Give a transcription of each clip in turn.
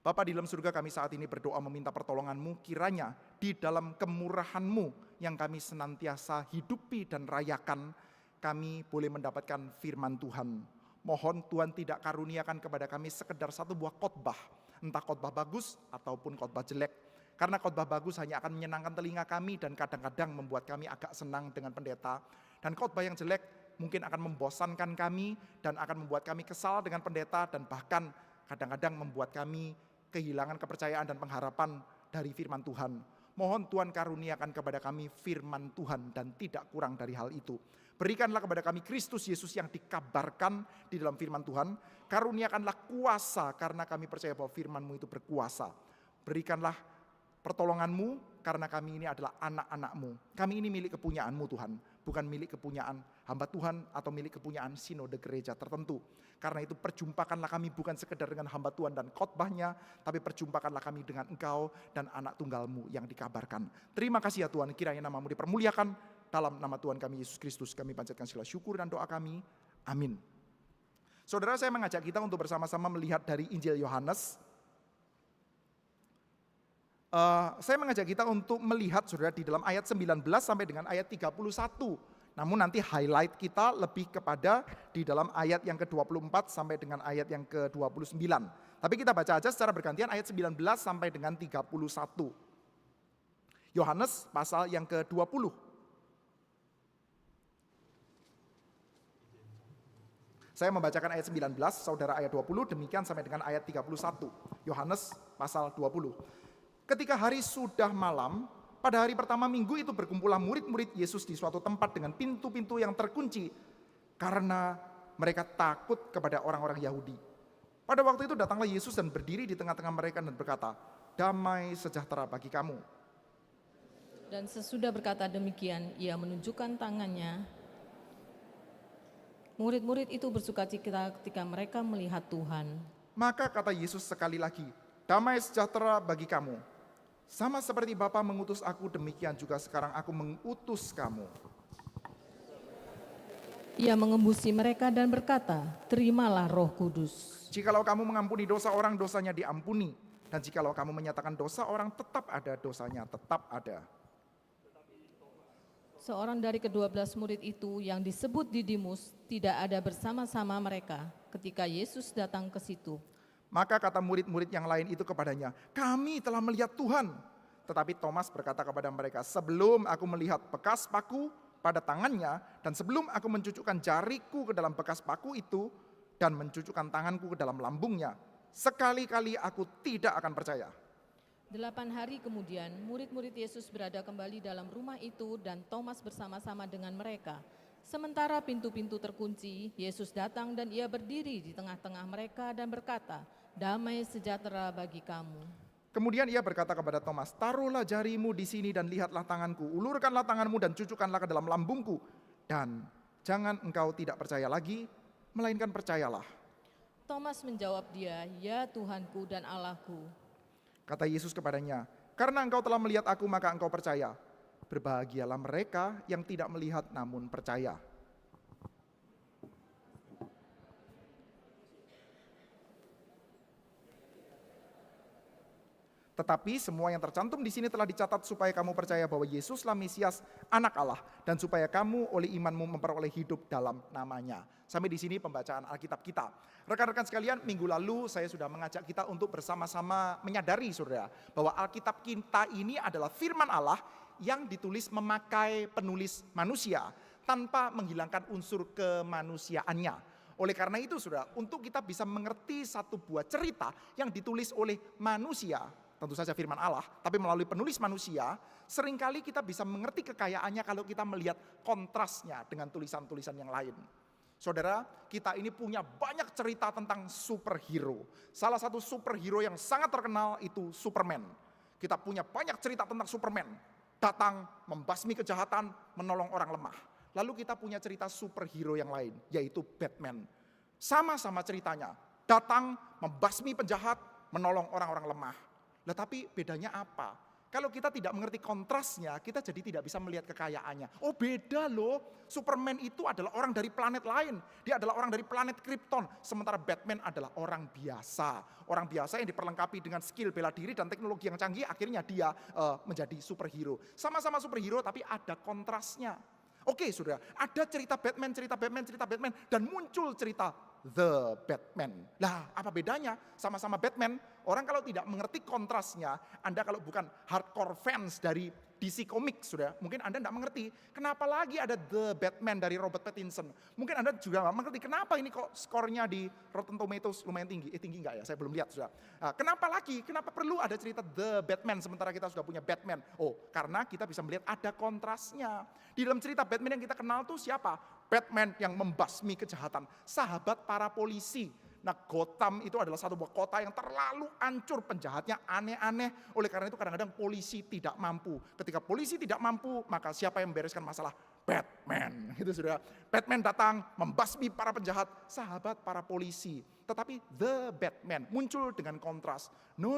Bapa di dalam surga, kami saat ini berdoa meminta pertolongan-Mu, kiranya di dalam kemurahan-Mu yang kami senantiasa hidupi dan rayakan, kami boleh mendapatkan firman Tuhan. Mohon Tuhan tidak karuniakan kepada kami sekedar satu buah khotbah, entah khotbah bagus ataupun khotbah jelek. Karena khotbah bagus hanya akan menyenangkan telinga kami dan kadang-kadang membuat kami agak senang dengan pendeta. Dan khotbah yang jelek mungkin akan membosankan kami dan akan membuat kami kesal dengan pendeta dan bahkan kadang-kadang membuat kami kehilangan kepercayaan dan pengharapan dari firman Tuhan. Mohon Tuhan karuniakan kepada kami firman Tuhan dan tidak kurang dari hal itu. Berikanlah kepada kami Kristus Yesus yang dikabarkan di dalam firman Tuhan. Karuniakanlah kuasa karena kami percaya bahwa firman-Mu itu berkuasa. Berikanlah pertolongan-Mu karena kami ini adalah anak-anak-Mu. Kami ini milik kepunyaan-Mu Tuhan, bukan milik kepunyaan hamba Tuhan atau milik kepunyaan sinode gereja tertentu. Karena itu perjumpakanlah kami bukan sekedar dengan hamba Tuhan dan khotbahnya, tapi perjumpakanlah kami dengan Engkau dan anak tunggal-Mu yang dikabarkan. Terima kasih ya Tuhan, kiranya nama-Mu dipermuliakan. Dalam nama Tuhan kami Yesus Kristus kami panjatkan segala syukur dan doa kami. Amin. Saudara, saya mengajak kita untuk bersama-sama melihat dari Injil Yohanes. Saya mengajak kita untuk melihat saudara di dalam ayat 19 sampai dengan ayat 31. Namun nanti highlight kita lebih kepada di dalam ayat yang ke-24 sampai dengan ayat yang ke-29. Tapi kita baca aja secara bergantian ayat 19 sampai dengan 31. Yohanes pasal yang ke-20. Saya membacakan ayat 19, saudara ayat 20, demikian sampai dengan ayat 31. Yohanes pasal 20. Ketika hari sudah malam, pada hari pertama minggu itu berkumpullah murid-murid Yesus di suatu tempat dengan pintu-pintu yang terkunci karena mereka takut kepada orang-orang Yahudi. Pada waktu itu datanglah Yesus dan berdiri di tengah-tengah mereka dan berkata, "Damai sejahtera bagi kamu." Dan sesudah berkata demikian, ia menunjukkan tangannya. Murid-murid itu bersukacita ketika mereka melihat Tuhan. Maka kata Yesus sekali lagi, "Damai sejahtera bagi kamu. Sama seperti Bapa mengutus aku, demikian juga sekarang aku mengutus kamu." Ia mengembusi mereka dan berkata, "Terimalah Roh Kudus. Jikalau kamu mengampuni dosa orang, dosanya diampuni. Dan jikalau kamu menyatakan dosa orang, tetap ada dosanya, tetap ada." Seorang dari ke-12 murid itu yang disebut Didimus tidak ada bersama-sama mereka ketika Yesus datang ke situ. Maka kata murid-murid yang lain itu kepadanya, "Kami telah melihat Tuhan." Tetapi Thomas berkata kepada mereka, "Sebelum aku melihat bekas paku pada tangannya, dan sebelum aku mencucukkan jariku ke dalam bekas paku itu, dan mencucukkan tanganku ke dalam lambungnya, sekali-kali aku tidak akan percaya." 8 hari kemudian, murid-murid Yesus berada kembali dalam rumah itu dan Thomas bersama-sama dengan mereka. Sementara pintu-pintu terkunci, Yesus datang dan ia berdiri di tengah-tengah mereka dan berkata, "Damai sejahtera bagi kamu." Kemudian ia berkata kepada Thomas, "Taruhlah jarimu di sini dan lihatlah tanganku, ulurkanlah tanganmu dan cucukkanlah ke dalam lambungku. Dan jangan engkau tidak percaya lagi, melainkan percayalah." Thomas menjawab dia, "Ya Tuhanku dan Allahku." Kata Yesus kepadanya, "Karena engkau telah melihat aku, maka engkau percaya. Berbahagialah mereka yang tidak melihat namun percaya." Tetapi semua yang tercantum di sini telah dicatat supaya kamu percaya bahwa Yesuslah Mesias, Anak Allah, dan supaya kamu oleh imanmu memperoleh hidup dalam namanya. Sampai di sini pembacaan Alkitab kita. Rekan-rekan sekalian, minggu lalu saya sudah mengajak kita untuk bersama-sama menyadari saudara, bahwa Alkitab kita ini adalah firman Allah yang ditulis memakai penulis manusia tanpa menghilangkan unsur kemanusiaannya. Oleh karena itu saudara, untuk kita bisa mengerti satu buah cerita yang ditulis oleh manusia, tentu saja firman Allah, tapi melalui penulis manusia, seringkali kita bisa mengerti kekayaannya kalau kita melihat kontrasnya dengan tulisan-tulisan yang lain. Saudara, kita ini punya banyak cerita tentang superhero. Salah satu superhero yang sangat terkenal itu Superman. Kita punya banyak cerita tentang Superman. Datang, membasmi kejahatan, menolong orang lemah. Lalu kita punya cerita superhero yang lain, yaitu Batman. Sama-sama ceritanya, datang, membasmi penjahat, menolong orang-orang lemah. Nah, tapi bedanya apa? Kalau kita tidak mengerti kontrasnya, kita jadi tidak bisa melihat kekayaannya. Oh beda loh, Superman itu adalah orang dari planet lain. Dia adalah orang dari planet Krypton. Sementara Batman adalah orang biasa. Orang biasa yang diperlengkapi dengan skill bela diri dan teknologi yang canggih, akhirnya dia menjadi superhero. Sama-sama superhero tapi ada kontrasnya. Oke saudara, ada cerita Batman, dan muncul cerita The Batman. Lah apa bedanya? Sama-sama Batman, orang kalau tidak mengerti kontrasnya, Anda kalau bukan hardcore fans dari DC Comics, sudah mungkin Anda tidak mengerti kenapa lagi ada The Batman dari Robert Pattinson. Mungkin Anda juga nggak mengerti kenapa ini kok skornya di Rotten Tomatoes lumayan tinggi. Tinggi nggak ya? Saya belum lihat sudah. Kenapa lagi? Kenapa perlu ada cerita The Batman sementara kita sudah punya Batman? Oh, karena kita bisa melihat ada kontrasnya. Di dalam cerita Batman yang kita kenal tuh siapa? Batman yang membasmi kejahatan, sahabat para polisi. Nah Gotham itu adalah satu buah kota yang terlalu hancur, penjahatnya aneh-aneh. Oleh karena itu kadang-kadang polisi tidak mampu. Ketika polisi tidak mampu, maka siapa yang membereskan masalah? Batman. Itu sudah. Batman datang membasmi para penjahat, sahabat para polisi. Tetapi The Batman muncul dengan kontras. No.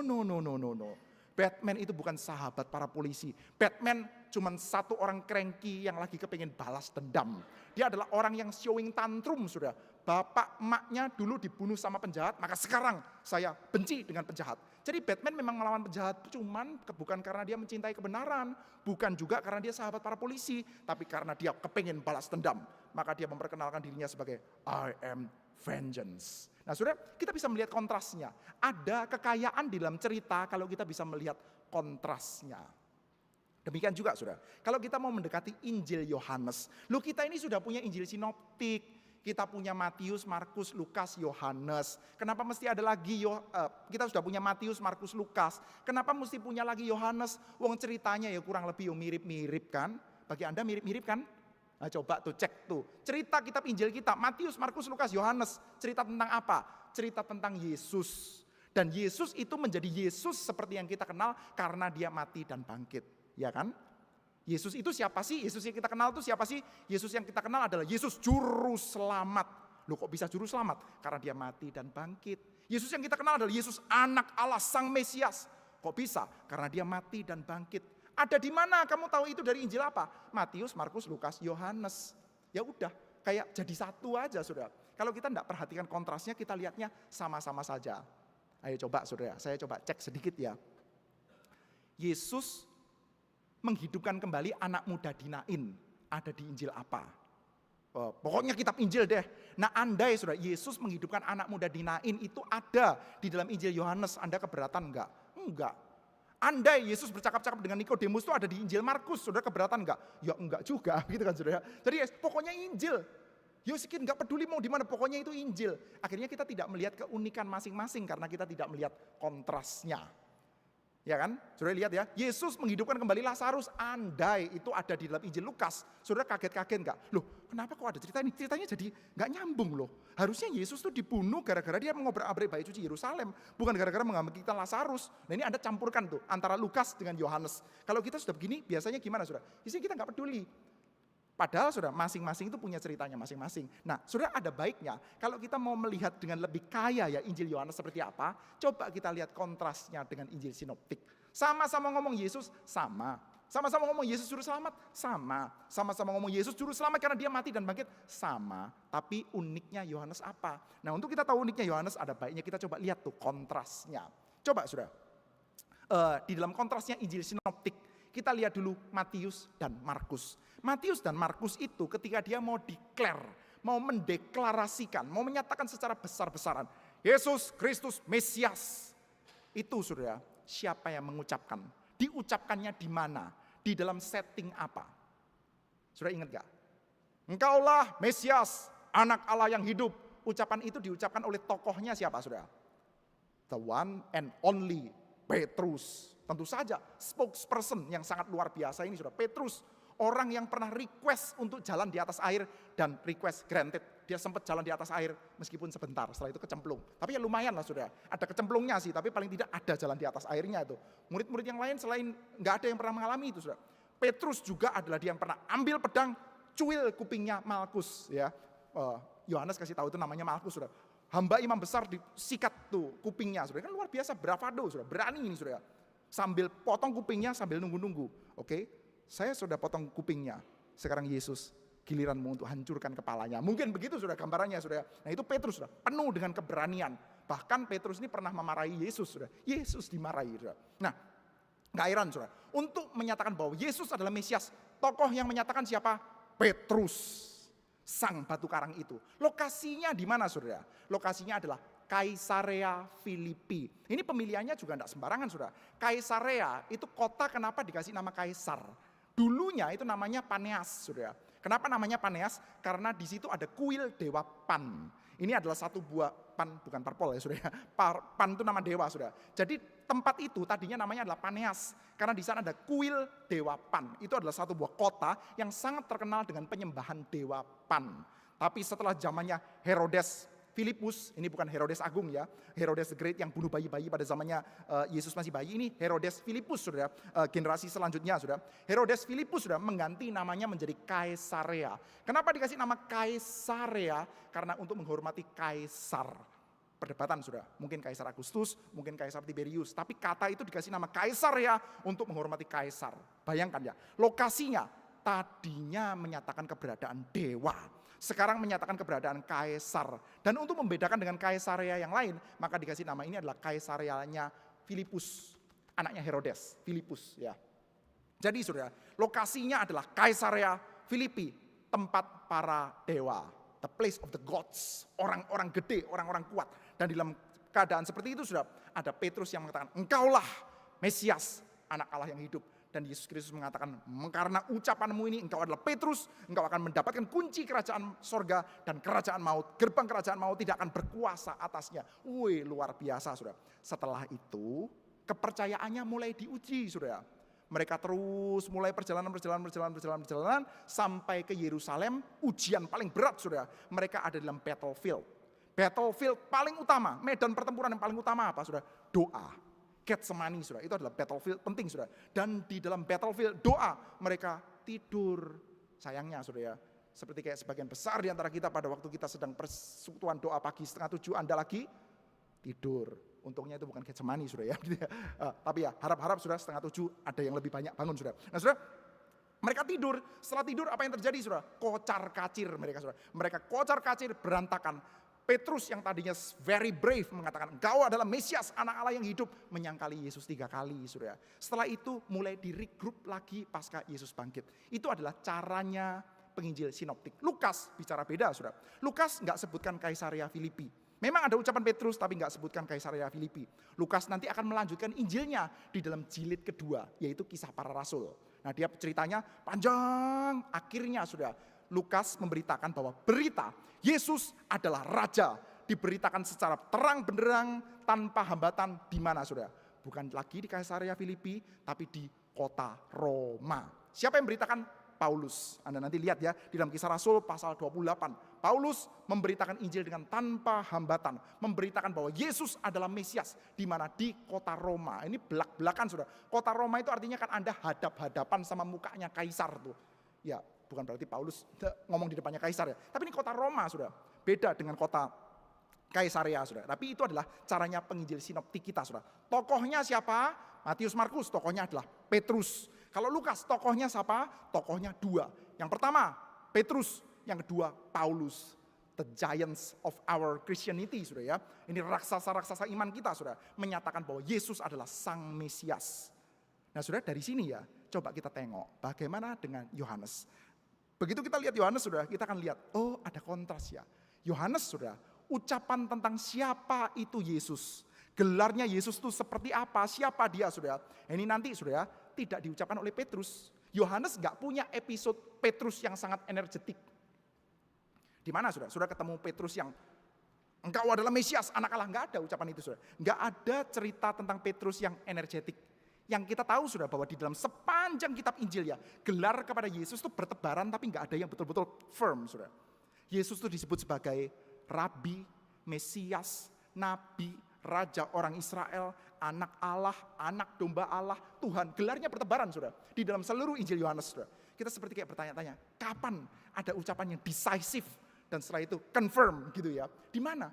Batman itu bukan sahabat para polisi. Batman cuma satu orang cranky yang lagi kepingin balas dendam. Dia adalah orang yang showing tantrum, sudah. Bapak emaknya dulu dibunuh sama penjahat, maka sekarang saya benci dengan penjahat. Jadi Batman memang melawan penjahat, cuman bukan karena dia mencintai kebenaran, bukan juga karena dia sahabat para polisi, tapi karena dia kepingin balas dendam. Maka dia memperkenalkan dirinya sebagai I am vengeance. Nah saudara, kita bisa melihat kontrasnya. Ada kekayaan di dalam cerita kalau kita bisa melihat kontrasnya. Demikian juga saudara, kalau kita mau mendekati Injil Yohanes, kita ini sudah punya Injil sinoptik, kita punya Matius, Markus, Lukas, Yohanes. Kenapa mesti ada lagi kita sudah punya Matius, Markus, Lukas. Kenapa mesti punya lagi Yohanes? Wong ceritanya ya kurang lebih mirip-mirip kan? Bagi Anda mirip-mirip kan? Nah, coba tuh cek tuh. Cerita kitab Injil kita, Matius, Markus, Lukas, Yohanes. Cerita tentang apa? Cerita tentang Yesus. Dan Yesus itu menjadi Yesus seperti yang kita kenal karena dia mati dan bangkit. Ya kan? Yesus itu siapa sih? Yesus yang kita kenal itu siapa sih? Yesus yang kita kenal adalah Yesus juru selamat. Loh kok bisa juru selamat? Karena dia mati dan bangkit. Yesus yang kita kenal adalah Yesus anak Allah, Sang Mesias. Kok bisa? Karena dia mati dan bangkit. Ada di mana? Kamu tahu itu dari Injil apa? Matius, Markus, Lukas, Yohanes. Ya udah, kayak jadi satu aja saudara. Kalau kita tidak perhatikan kontrasnya, kita lihatnya sama-sama saja. Ayo coba saudara, saya coba cek sedikit ya. Yesus menghidupkan kembali anak muda di Nain. Ada di Injil apa? Pokoknya kitab Injil deh. Nah andai saudara, Yesus menghidupkan anak muda di Nain itu ada di dalam Injil Yohanes. Anda keberatan enggak? Enggak. Andai Yesus bercakap-cakap dengan Nikodemus itu ada di Injil Markus, saudara keberatan enggak? Ya enggak juga, gitu kan saudara. Jadi pokoknya Injil. Yosekin enggak peduli mau di mana, pokoknya itu Injil. Akhirnya kita tidak melihat keunikan masing-masing karena kita tidak melihat kontrasnya. Ya kan? Saudara lihat ya, Yesus menghidupkan kembali Lazarus, andai itu ada di dalam Injil Lukas. Saudara kaget-kaget enggak? Loh, kenapa kok ada cerita ini? Ceritanya jadi enggak nyambung loh. Harusnya Yesus tuh dibunuh gara-gara dia mengobrak-abrik bait suci Yerusalem, bukan gara-gara membangkitkan Lazarus. Nah ini Anda campurkan tuh antara Lukas dengan Yohanes. Kalau kita sudah begini, biasanya gimana saudara? Biasanya kita enggak peduli. Padahal saudara masing-masing itu punya ceritanya masing-masing. Nah saudara ada baiknya kalau kita mau melihat dengan lebih kaya ya Injil Yohanes seperti apa. Coba kita lihat kontrasnya dengan Injil sinoptik. Sama-sama ngomong Yesus sama. Sama-sama ngomong Yesus juru selamat sama. Sama-sama ngomong Yesus juru selamat karena dia mati dan bangkit sama. Tapi uniknya Yohanes apa? Nah untuk kita tahu uniknya Yohanes ada baiknya kita coba lihat tuh kontrasnya. Coba saudara. Di dalam kontrasnya Injil sinoptik. Kita lihat dulu Matius dan Markus. Matius dan Markus itu ketika dia mau mau mendeklarasikan, mau menyatakan secara besar-besaran, Yesus Kristus Mesias. Itu saudara, siapa yang mengucapkan? Diucapkannya di mana? Di dalam setting apa? Saudara ingat gak? Engkaulah Mesias, anak Allah yang hidup. Ucapan itu diucapkan oleh tokohnya siapa saudara? The one and only Petrus. Tentu saja spokesperson yang sangat luar biasa ini sudah Petrus. Orang yang pernah request untuk jalan di atas air dan request granted. Dia sempat jalan di atas air meskipun sebentar, setelah itu kecemplung. Tapi ya lumayan lah sudah, ada kecemplungnya sih, tapi paling tidak ada jalan di atas airnya itu. Murid-murid yang lain selain nggak ada yang pernah mengalami itu sudah. Petrus juga adalah dia yang pernah ambil pedang, cuil kupingnya Malkus. Ya, Yohanes kasih tahu itu namanya Malkus sudah. Hamba imam besar disikat tuh kupingnya sudah, kan luar biasa, bravado sudah, berani ini sudah. Sambil potong kupingnya, sambil nunggu-nunggu. Oke, saya sudah potong kupingnya. Sekarang Yesus, giliranmu untuk hancurkan kepalanya. Mungkin begitu sudah gambarannya, sudah. Nah itu Petrus sudah penuh dengan keberanian. Bahkan Petrus ini pernah memarahi Yesus, sudah. Yesus dimarahi, sudah. Nah, gak heran, sudah. Untuk menyatakan bahwa Yesus adalah Mesias, tokoh yang menyatakan siapa? Petrus, sang batu karang itu. Lokasinya di mana, saudara? Lokasinya adalah Kaisarea Filipi. Ini pemilihannya juga tidak sembarangan, saudara. Kaisarea itu kota, kenapa dikasih nama Kaisar? Dulunya itu namanya Paneas, saudara. Kenapa namanya Paneas? Karena di situ ada kuil dewa Pan. Ini adalah satu buah Pan, bukan parpol ya saudara. Pan itu nama dewa, saudara. Jadi tempat itu tadinya namanya adalah Paneas. Karena di sana ada kuil dewa Pan. Itu adalah satu buah kota yang sangat terkenal dengan penyembahan dewa Pan. Tapi setelah zamannya Herodes Filipus, ini bukan Herodes Agung ya, Herodes the Great yang bunuh bayi-bayi pada zamannya Yesus masih bayi, ini Herodes Filipus, saudara, generasi selanjutnya, saudara. Herodes Filipus sudah mengganti namanya menjadi Kaisarea. Kenapa dikasih nama Kaisarea? Karena untuk menghormati kaisar. Perdebatan, saudara, mungkin Kaisar Agustus, mungkin Kaisar Tiberius, tapi kata itu dikasih nama Kaisarea untuk menghormati kaisar. Bayangkan ya, lokasinya tadinya menyatakan keberadaan dewa, sekarang menyatakan keberadaan kaisar. Dan untuk membedakan dengan Kaisarea yang lain, maka dikasih nama ini adalah Kaisareanya Filipus, anaknya Herodes, Filipus ya. Jadi saudara, lokasinya adalah Kaisarea Filipi, tempat para dewa, the place of the gods, orang-orang gede, orang-orang kuat. Dan dalam keadaan seperti itu sudah ada Petrus yang mengatakan, engkaulah Mesias, anak Allah yang hidup. Dan Yesus Kristus mengatakan, karena ucapanmu ini engkau adalah Petrus, engkau akan mendapatkan kunci kerajaan sorga dan kerajaan maut. Gerbang kerajaan maut tidak akan berkuasa atasnya. Wih, luar biasa, saudara. Setelah itu, kepercayaannya mulai diuji, saudara. Mereka terus mulai perjalanan sampai ke Yerusalem. Ujian paling berat, saudara. Mereka ada dalam battlefield. Battlefield paling utama, medan pertempuran yang paling utama apa, saudara? Doa. Getsemani, saudara, itu adalah battlefield penting, saudara. Dan di dalam battlefield doa mereka tidur. Sayangnya, saudara, seperti kayak sebagian besar di antara kita pada waktu kita sedang persekutuan doa pagi 6:30 Anda lagi tidur. Untungnya itu bukan Getsemani, saudara ya. Tapi ya harap-harap saudara 6:30 ada yang lebih banyak bangun, saudara. Nah, saudara, mereka tidur. Setelah tidur apa yang terjadi, saudara? Kocar-kacir mereka, saudara. Mereka kocar-kacir, berantakan. Petrus yang tadinya very brave mengatakan engkau adalah Mesias, anak Allah yang hidup, menyangkali Yesus 3 kali, saudara. Setelah itu mulai di regroup lagi pasca Yesus bangkit. Itu adalah caranya penginjil sinoptik. Lukas bicara beda, saudara. Lukas nggak sebutkan Kaisarea Filipi. Memang ada ucapan Petrus tapi nggak sebutkan Kaisarea Filipi. Lukas nanti akan melanjutkan Injilnya di dalam jilid kedua, yaitu Kisah Para Rasul. Nah, dia ceritanya panjang, akhirnya sudah Lukas memberitakan bahwa berita Yesus adalah Raja, diberitakan secara terang benderang tanpa hambatan di mana, saudara? Bukan lagi di Kaisarea Filipi, tapi di kota Roma. Siapa yang memberitakan? Paulus. Anda nanti lihat ya di dalam Kisah Rasul pasal 28. Paulus memberitakan Injil dengan tanpa hambatan, memberitakan bahwa Yesus adalah Mesias di mana di kota Roma. Ini belak-belakan, saudara. Kota Roma itu artinya kan Anda hadap-hadapan sama mukanya kaisar tuh. Ya, bukan berarti Paulus ngomong di depannya kaisar ya. Tapi ini kota Roma, saudara. Beda dengan kota Kaisarea, saudara. Tapi itu adalah caranya penginjil sinoptik kita, saudara. Tokohnya siapa? Matius, Markus. Tokohnya adalah Petrus. Kalau Lukas, tokohnya siapa? Tokohnya 2. Yang pertama, Petrus. Yang kedua, Paulus. The giants of our Christianity, saudara ya. Ini raksasa-raksasa iman kita, saudara. Menyatakan bahwa Yesus adalah Sang Mesias. Nah, saudara, dari sini ya, coba kita tengok bagaimana dengan Yohanes. Begitu kita lihat Yohanes, saudara, kita akan lihat, oh ada kontras ya. Yohanes, saudara, ucapan tentang siapa itu Yesus. Gelarnya Yesus itu seperti apa, siapa dia, saudara. Ini nanti, saudara, tidak diucapkan oleh Petrus. Yohanes gak punya episode Petrus yang sangat energetik. Di mana, saudara? Saudara ketemu Petrus yang engkau adalah Mesias, anak Allah. Gak ada ucapan itu, saudara. Gak ada cerita tentang Petrus yang energetik. Yang kita tahu, saudara, bahwa di dalam sepanjang kitab Injil ya, gelar kepada Yesus itu bertebaran tapi gak ada yang betul-betul firm, saudara. Yesus itu disebut sebagai Rabi, Mesias, Nabi, Raja orang Israel, anak Allah, anak domba Allah, Tuhan. Gelarnya bertebaran, saudara. Di dalam seluruh Injil Yohanes, saudara. Kita seperti kayak bertanya-tanya, kapan ada ucapan yang decisive dan setelah itu confirm gitu ya. Di mana?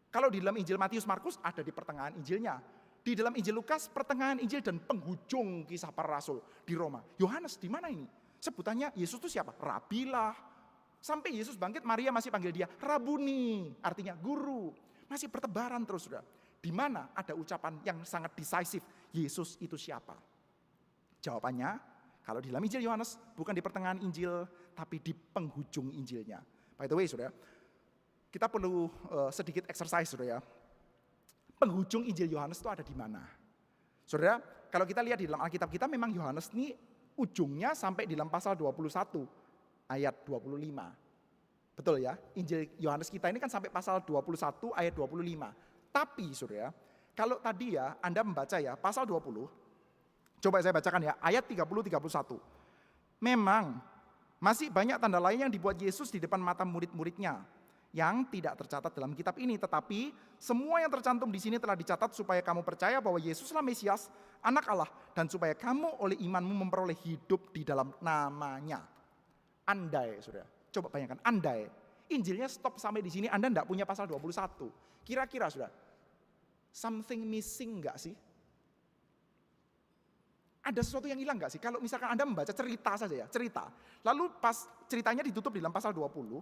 Kalau di dalam Injil Matius, Markus ada di pertengahan Injilnya. Di dalam Injil Lukas, pertengahan Injil dan penghujung kisah para rasul di Roma. Yohanes di mana ini? Sebutannya Yesus itu siapa? Rabilah. Sampai Yesus bangkit, Maria masih panggil dia Rabuni, artinya guru. Masih bertebaran terus, saudara. Di mana ada ucapan yang sangat decisive, Yesus itu siapa? Jawabannya, kalau di dalam Injil Yohanes, bukan di pertengahan Injil, tapi di penghujung Injilnya. By the way, saudara, kita perlu sedikit exercise, saudara ya. Penghujung Injil Yohanes itu ada di mana? Saudara, kalau kita lihat di dalam Alkitab kita, memang Yohanes ini ujungnya sampai di dalam pasal 21 ayat 25. Betul ya? Injil Yohanes kita ini kan sampai pasal 21 ayat 25. Tapi saudara, kalau tadi ya Anda membaca ya pasal 20, coba saya bacakan ya ayat 30-31. Memang masih banyak tanda lain yang dibuat Yesus di depan mata murid-muridnya yang tidak tercatat dalam kitab ini, tetapi semua yang tercantum di sini telah dicatat supaya kamu percaya bahwa Yesuslah Mesias, Anak Allah, dan supaya kamu oleh imanmu memperoleh hidup di dalam namanya. Andai, saudara, coba bayangkan, andai Injilnya stop sampai di sini, Anda tidak punya pasal 21. Kira-kira, saudara, something missing enggak sih? Ada sesuatu yang hilang enggak sih? Kalau misalkan Anda membaca cerita saja ya, cerita. Lalu pas ceritanya ditutup di dalam pasal 20,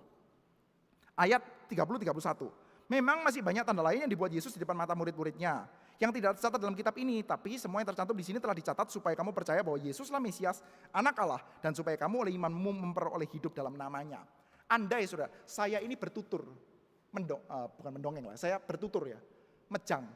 ayat 30-31. Memang masih banyak tanda lain yang dibuat Yesus di depan mata murid-muridnya yang tidak tercatat dalam kitab ini, tapi semua yang tercantum di sini telah dicatat supaya kamu percaya bahwa Yesuslah Mesias, Anak Allah, dan supaya kamu oleh imanmu memperoleh hidup dalam namanya. Andai saudara, saya ini bertutur, bukan mendongeng lah, saya bertutur ya,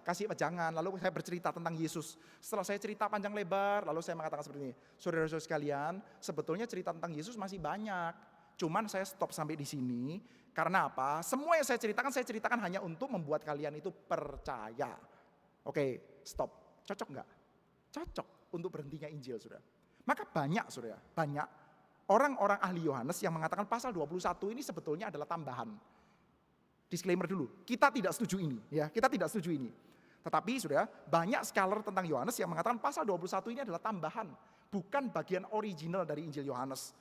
kasih wejangan, lalu saya bercerita tentang Yesus. Setelah saya cerita panjang lebar, lalu saya mengatakan seperti ini, saudara-saudara sekalian, sebetulnya cerita tentang Yesus masih banyak, cuman saya stop sampai di sini. Karena apa? Semua yang saya ceritakan hanya untuk membuat kalian itu percaya. Oke, stop. Cocok nggak? Cocok untuk berhentinya Injil, saudara. Maka banyak, saudara, banyak orang-orang ahli Yohanes yang mengatakan pasal 21 ini sebetulnya adalah tambahan. Disclaimer dulu, kita tidak setuju ini, ya, kita tidak setuju ini. Tetapi, saudara, banyak scholar tentang Yohanes yang mengatakan pasal 21 ini adalah tambahan, bukan bagian original dari Injil Yohanes.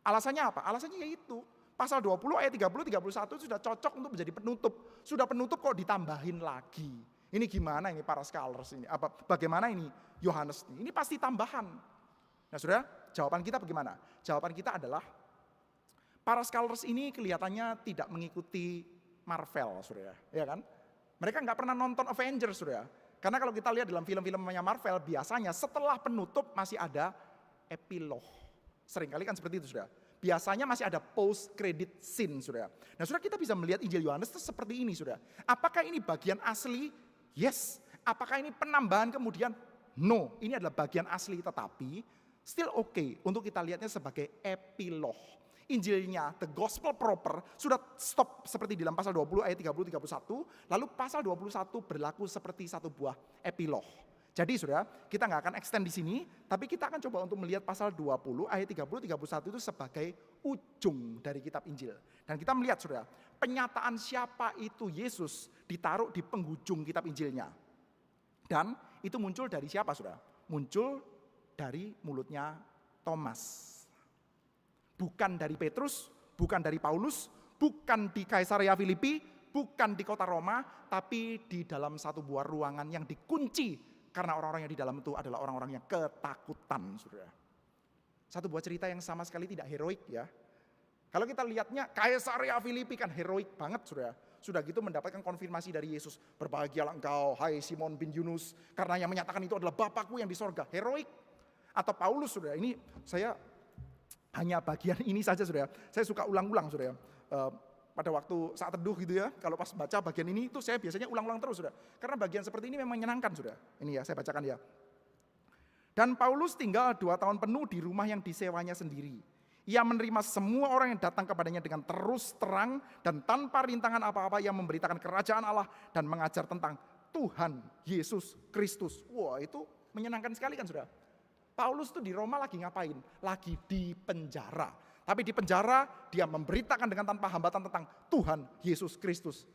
Alasannya apa? Alasannya yaitu pasal 20 ayat 30-31 sudah cocok untuk menjadi penutup. Sudah penutup kok ditambahin lagi. Ini gimana ini para scholars ini? Bagaimana ini Yohanes ini? Ini pasti tambahan. Nah saudara, jawaban kita bagaimana? Jawaban kita adalah para scholars ini kelihatannya tidak mengikuti Marvel, saudara. Ya kan? Mereka nggak pernah nonton Avengers, saudara. Karena kalau kita lihat dalam film-filmnya Marvel, biasanya setelah penutup masih ada epilog. Seringkali kan seperti itu, saudara. Biasanya masih ada post credit scene, saudara. Nah, saudara, kita bisa melihat Injil Yohanes itu seperti ini, saudara. Apakah ini bagian asli? Yes. Apakah ini penambahan kemudian? No. Ini adalah bagian asli, tetapi still okay untuk kita lihatnya sebagai epilog. Injilnya, the gospel proper, sudah stop seperti di dalam pasal 20 ayat 30-31. Lalu pasal 21 berlaku seperti satu buah epilog. Jadi saudara, kita nggak akan extend di sini, tapi kita akan coba untuk melihat pasal 20 ayat 30-31 itu sebagai ujung dari kitab Injil. Dan kita melihat saudara, penyataan siapa itu Yesus ditaruh di penghujung kitab Injilnya. Dan itu muncul dari siapa saudara? Muncul dari mulutnya Thomas. Bukan dari Petrus, bukan dari Paulus, bukan di Kaisarea Filipi, bukan di kota Roma, tapi di dalam satu buah ruangan yang dikunci. Karena orang-orang yang di dalam itu adalah orang-orang yang ketakutan, saudara. Satu buah cerita yang sama sekali tidak heroik ya. Kalau kita lihatnya, Kaisarea Filipi kan heroik banget, saudara. Sudah gitu mendapatkan konfirmasi dari Yesus. Berbahagialah engkau, hai Simon bin Yunus, karena yang menyatakan itu adalah Bapakku yang di sorga. Heroik. Atau Paulus, saudara. Ini saya hanya bagian ini saja, saudara. Saya suka ulang-ulang, saudara. Pada waktu saat teduh gitu ya, kalau pas baca bagian ini itu saya biasanya ulang-ulang terus, saudara. Karena bagian seperti ini memang menyenangkan, saudara. Ini ya, saya bacakan ya. Dan Paulus tinggal 2 tahun penuh di rumah yang disewanya sendiri. Ia menerima semua orang yang datang kepadanya dengan terus terang dan tanpa rintangan apa-apa, yang memberitakan kerajaan Allah dan mengajar tentang Tuhan Yesus Kristus. Wah, itu menyenangkan sekali kan, saudara. Paulus tuh di Roma lagi ngapain? Lagi di penjara. Tapi di penjara dia memberitakan dengan tanpa hambatan tentang Tuhan Yesus Kristus.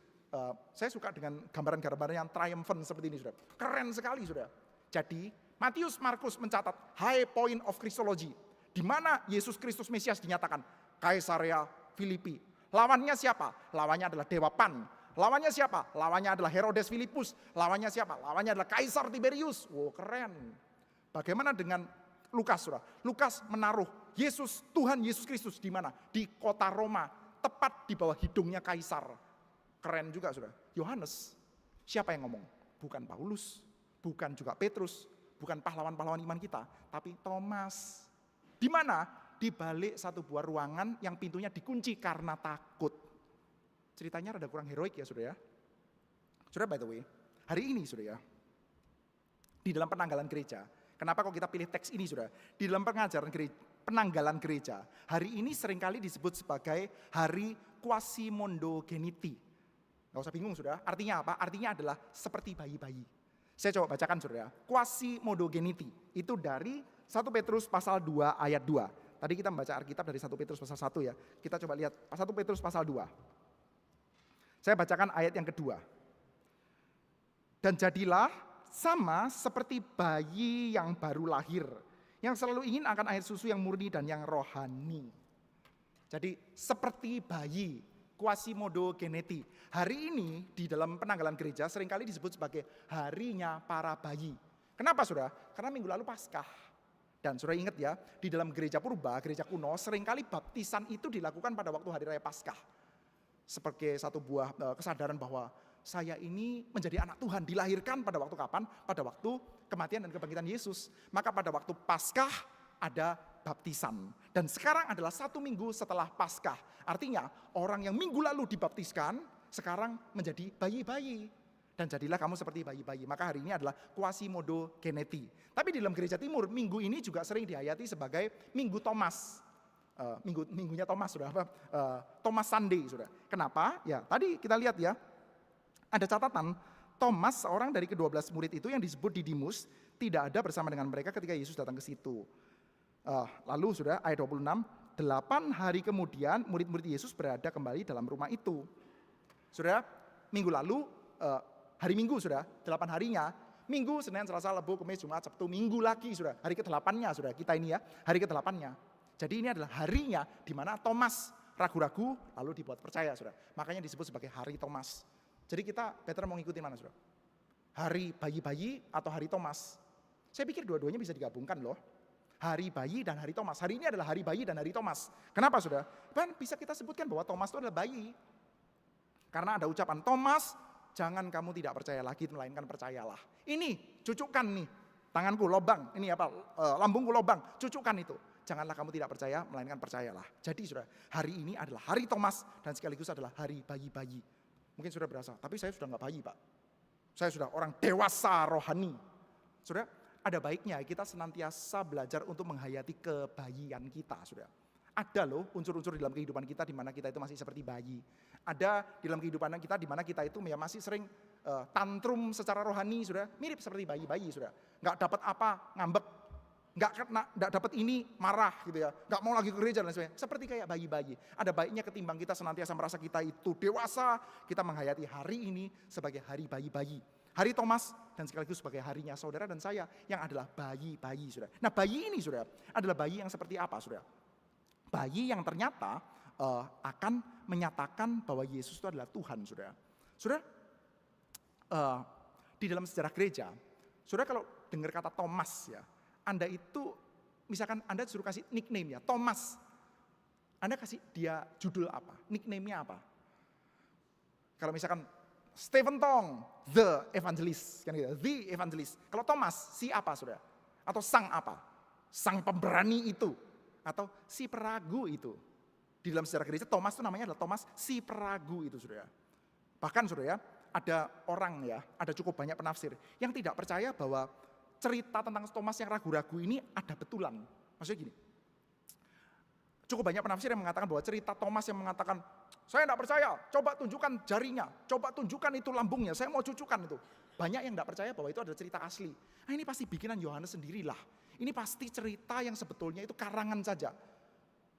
Saya suka dengan gambaran-gambaran yang triumphant seperti ini, saudara. Keren sekali, saudara. Jadi Matius Markus mencatat high point of Christology, di mana Yesus Kristus Mesias dinyatakan. Kaisarea Filipi. Lawannya siapa? Lawannya adalah Dewa Pan. Lawannya siapa? Lawannya adalah Herodes Filipus. Lawannya siapa? Lawannya adalah Kaisar Tiberius. Wow, keren. Bagaimana dengan Lukas, saudara? Lukas menaruh Yesus, Tuhan Yesus Kristus di mana? Di kota Roma, tepat di bawah hidungnya Kaisar. Keren juga, saudara. Yohanes, siapa yang ngomong? Bukan Paulus, bukan juga Petrus, bukan pahlawan-pahlawan iman kita, tapi Thomas. Di mana? Di balik satu buah ruangan yang pintunya dikunci karena takut. Ceritanya rada kurang heroik ya, saudara. Saudara, by the way, hari ini, saudara, di dalam penanggalan gereja, kenapa kok kita pilih teks ini, saudara? Di dalam penanggalan gereja, hari ini seringkali disebut sebagai hari Quasimodogeniti. Gak usah bingung, saudara. Artinya apa? Artinya adalah seperti bayi-bayi. Saya coba bacakan, saudara. Quasimodogeniti itu dari 1 Petrus pasal 2 ayat 2. Tadi kita membaca Alkitab dari 1 Petrus pasal 1 ya. Kita coba lihat 1 Petrus pasal 2. Saya bacakan ayat yang kedua. Dan jadilah sama seperti bayi yang baru lahir, yang selalu ingin akan air susu yang murni dan yang rohani. Jadi seperti bayi, Quasimodogeniti. Hari ini di dalam penanggalan gereja seringkali disebut sebagai harinya para bayi. Kenapa, saudara? Karena minggu lalu Paskah. Dan saudara ingat ya, di dalam gereja purba, gereja kuno, seringkali baptisan itu dilakukan pada waktu hari raya Paskah. Sebagai satu buah kesadaran bahwa saya ini menjadi anak Tuhan, dilahirkan pada waktu kapan? Pada waktu kematian dan kebangkitan Yesus. Maka pada waktu Paskah ada baptisan. Dan sekarang adalah 1 minggu setelah Paskah. Artinya orang yang minggu lalu dibaptiskan, sekarang menjadi bayi-bayi. Dan jadilah kamu seperti bayi-bayi. Maka hari ini adalah Quasimodogeniti. Tapi di dalam gereja timur, minggu ini juga sering dihayati sebagai Minggu Thomas. Minggunya Thomas, sudah apa? Thomas Sunday, sudah. Kenapa? Ya, tadi kita lihat ya. Ada catatan, Thomas, seorang dari ke-12 murid itu yang disebut Didimus, tidak ada bersama dengan mereka ketika Yesus datang ke situ. Lalu sudah ayat 26, 8 hari kemudian murid-murid Yesus berada kembali dalam rumah itu. Sudah, minggu lalu, hari Minggu sudah, 8 harinya, Minggu, Senin, Selasa, Rabu, Kamis, Jumat, Sabtu, Minggu lagi sudah, hari ke-8-nya sudah, kita ini ya, hari ke-8-nya. Jadi ini adalah harinya di mana Thomas ragu-ragu lalu dibuat percaya, sudah. Makanya disebut sebagai hari Thomas. Jadi kita better mau ngikutin mana, sudah? Hari bayi-bayi atau hari Thomas? Saya pikir dua-duanya bisa digabungkan loh. Hari bayi dan hari Thomas. Hari ini adalah hari bayi dan hari Thomas. Kenapa, sudah? Kan bisa kita sebutkan bahwa Thomas itu adalah bayi. Karena ada ucapan Thomas, jangan kamu tidak percaya lagi, melainkan percayalah. Ini, cucukkan nih, tanganku lobang, ini apa, lambungku lobang, cucukkan itu. Janganlah kamu tidak percaya, melainkan percayalah. Jadi sudah, hari ini adalah hari Thomas dan sekaligus adalah hari bayi-bayi. Mungkin sudah berasa, tapi saya sudah nggak bayi, Pak. Saya sudah orang dewasa rohani. Sudah, ada baiknya kita senantiasa belajar untuk menghayati kebayian kita, sudah. Ada loh unsur-unsur di dalam kehidupan kita di mana kita itu masih seperti bayi. Ada di dalam kehidupan kita di mana kita itu ya masih sering tantrum secara rohani, sudah. Mirip seperti bayi-bayi, sudah. Nggak dapat apa, ngambek. Nggak dapat ini, marah gitu ya. Nggak mau lagi ke gereja dan sebagainya. Seperti kayak bayi-bayi. Ada baiknya ketimbang kita senantiasa merasa kita itu dewasa, kita menghayati hari ini sebagai hari bayi-bayi. Hari Thomas dan sekaligus sebagai harinya saudara dan saya yang adalah bayi-bayi, sudah. Nah, bayi ini, sudah, adalah bayi yang seperti apa, sudah? Bayi yang ternyata akan menyatakan bahwa Yesus itu adalah Tuhan, saudara. Saudara, di dalam sejarah gereja, saudara kalau dengar kata Thomas ya, Anda itu, misalkan Anda disuruh kasih nickname ya, Thomas. Anda kasih dia judul apa? Nickname-nya apa? Kalau misalkan Stephen Tong, The Evangelist, kan gitu, The Evangelist. Kalau Thomas, si apa, saudara? Atau sang apa? Sang pemberani itu. Atau si peragu itu. Di dalam sejarah gereja, Thomas itu namanya adalah Thomas si peragu itu, saudara. Bahkan, saudara, ada orang ya, ada cukup banyak penafsir yang tidak percaya bahwa cerita tentang Thomas yang ragu-ragu ini ada betulan. Maksudnya gini, cukup banyak penafsir yang mengatakan bahwa cerita Thomas yang mengatakan, saya tidak percaya, coba tunjukkan jarinya, coba tunjukkan itu lambungnya, saya mau cucukan itu. Banyak yang tidak percaya bahwa itu adalah cerita asli. Nah, ini pasti bikinan Yohanes sendirilah. Ini pasti cerita yang sebetulnya itu karangan saja.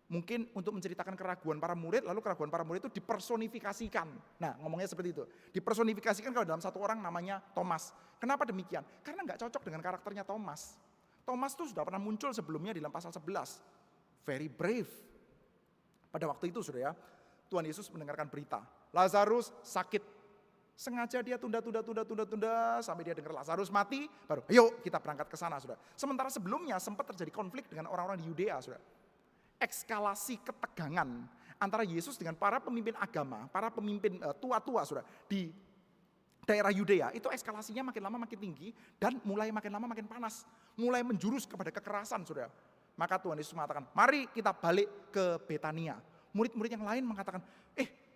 Mungkin untuk menceritakan keraguan para murid, lalu keraguan para murid itu dipersonifikasikan. Nah, ngomongnya seperti itu. Dipersonifikasikan kalau dalam satu orang namanya Thomas. Kenapa demikian? Karena nggak cocok dengan karakternya Thomas. Thomas itu sudah pernah muncul sebelumnya di dalam pasal 11. Very brave. Pada waktu itu, saudara, Tuhan Yesus mendengarkan berita. Lazarus sakit. Sengaja dia tunda sampai dia dengar Lazarus mati, baru ayo kita berangkat ke sana, Saudara. Sementara sebelumnya sempat terjadi konflik dengan orang-orang di Yudea, Saudara. Ekskalasi ketegangan antara Yesus dengan para pemimpin agama, para pemimpin tua-tua, Saudara, di daerah Yudea itu eskalasinya makin lama makin tinggi dan mulai makin lama makin panas, mulai menjurus kepada kekerasan, Saudara. Maka Tuhan Yesus mengatakan, mari kita balik ke Betania. Murid-murid yang lain mengatakan,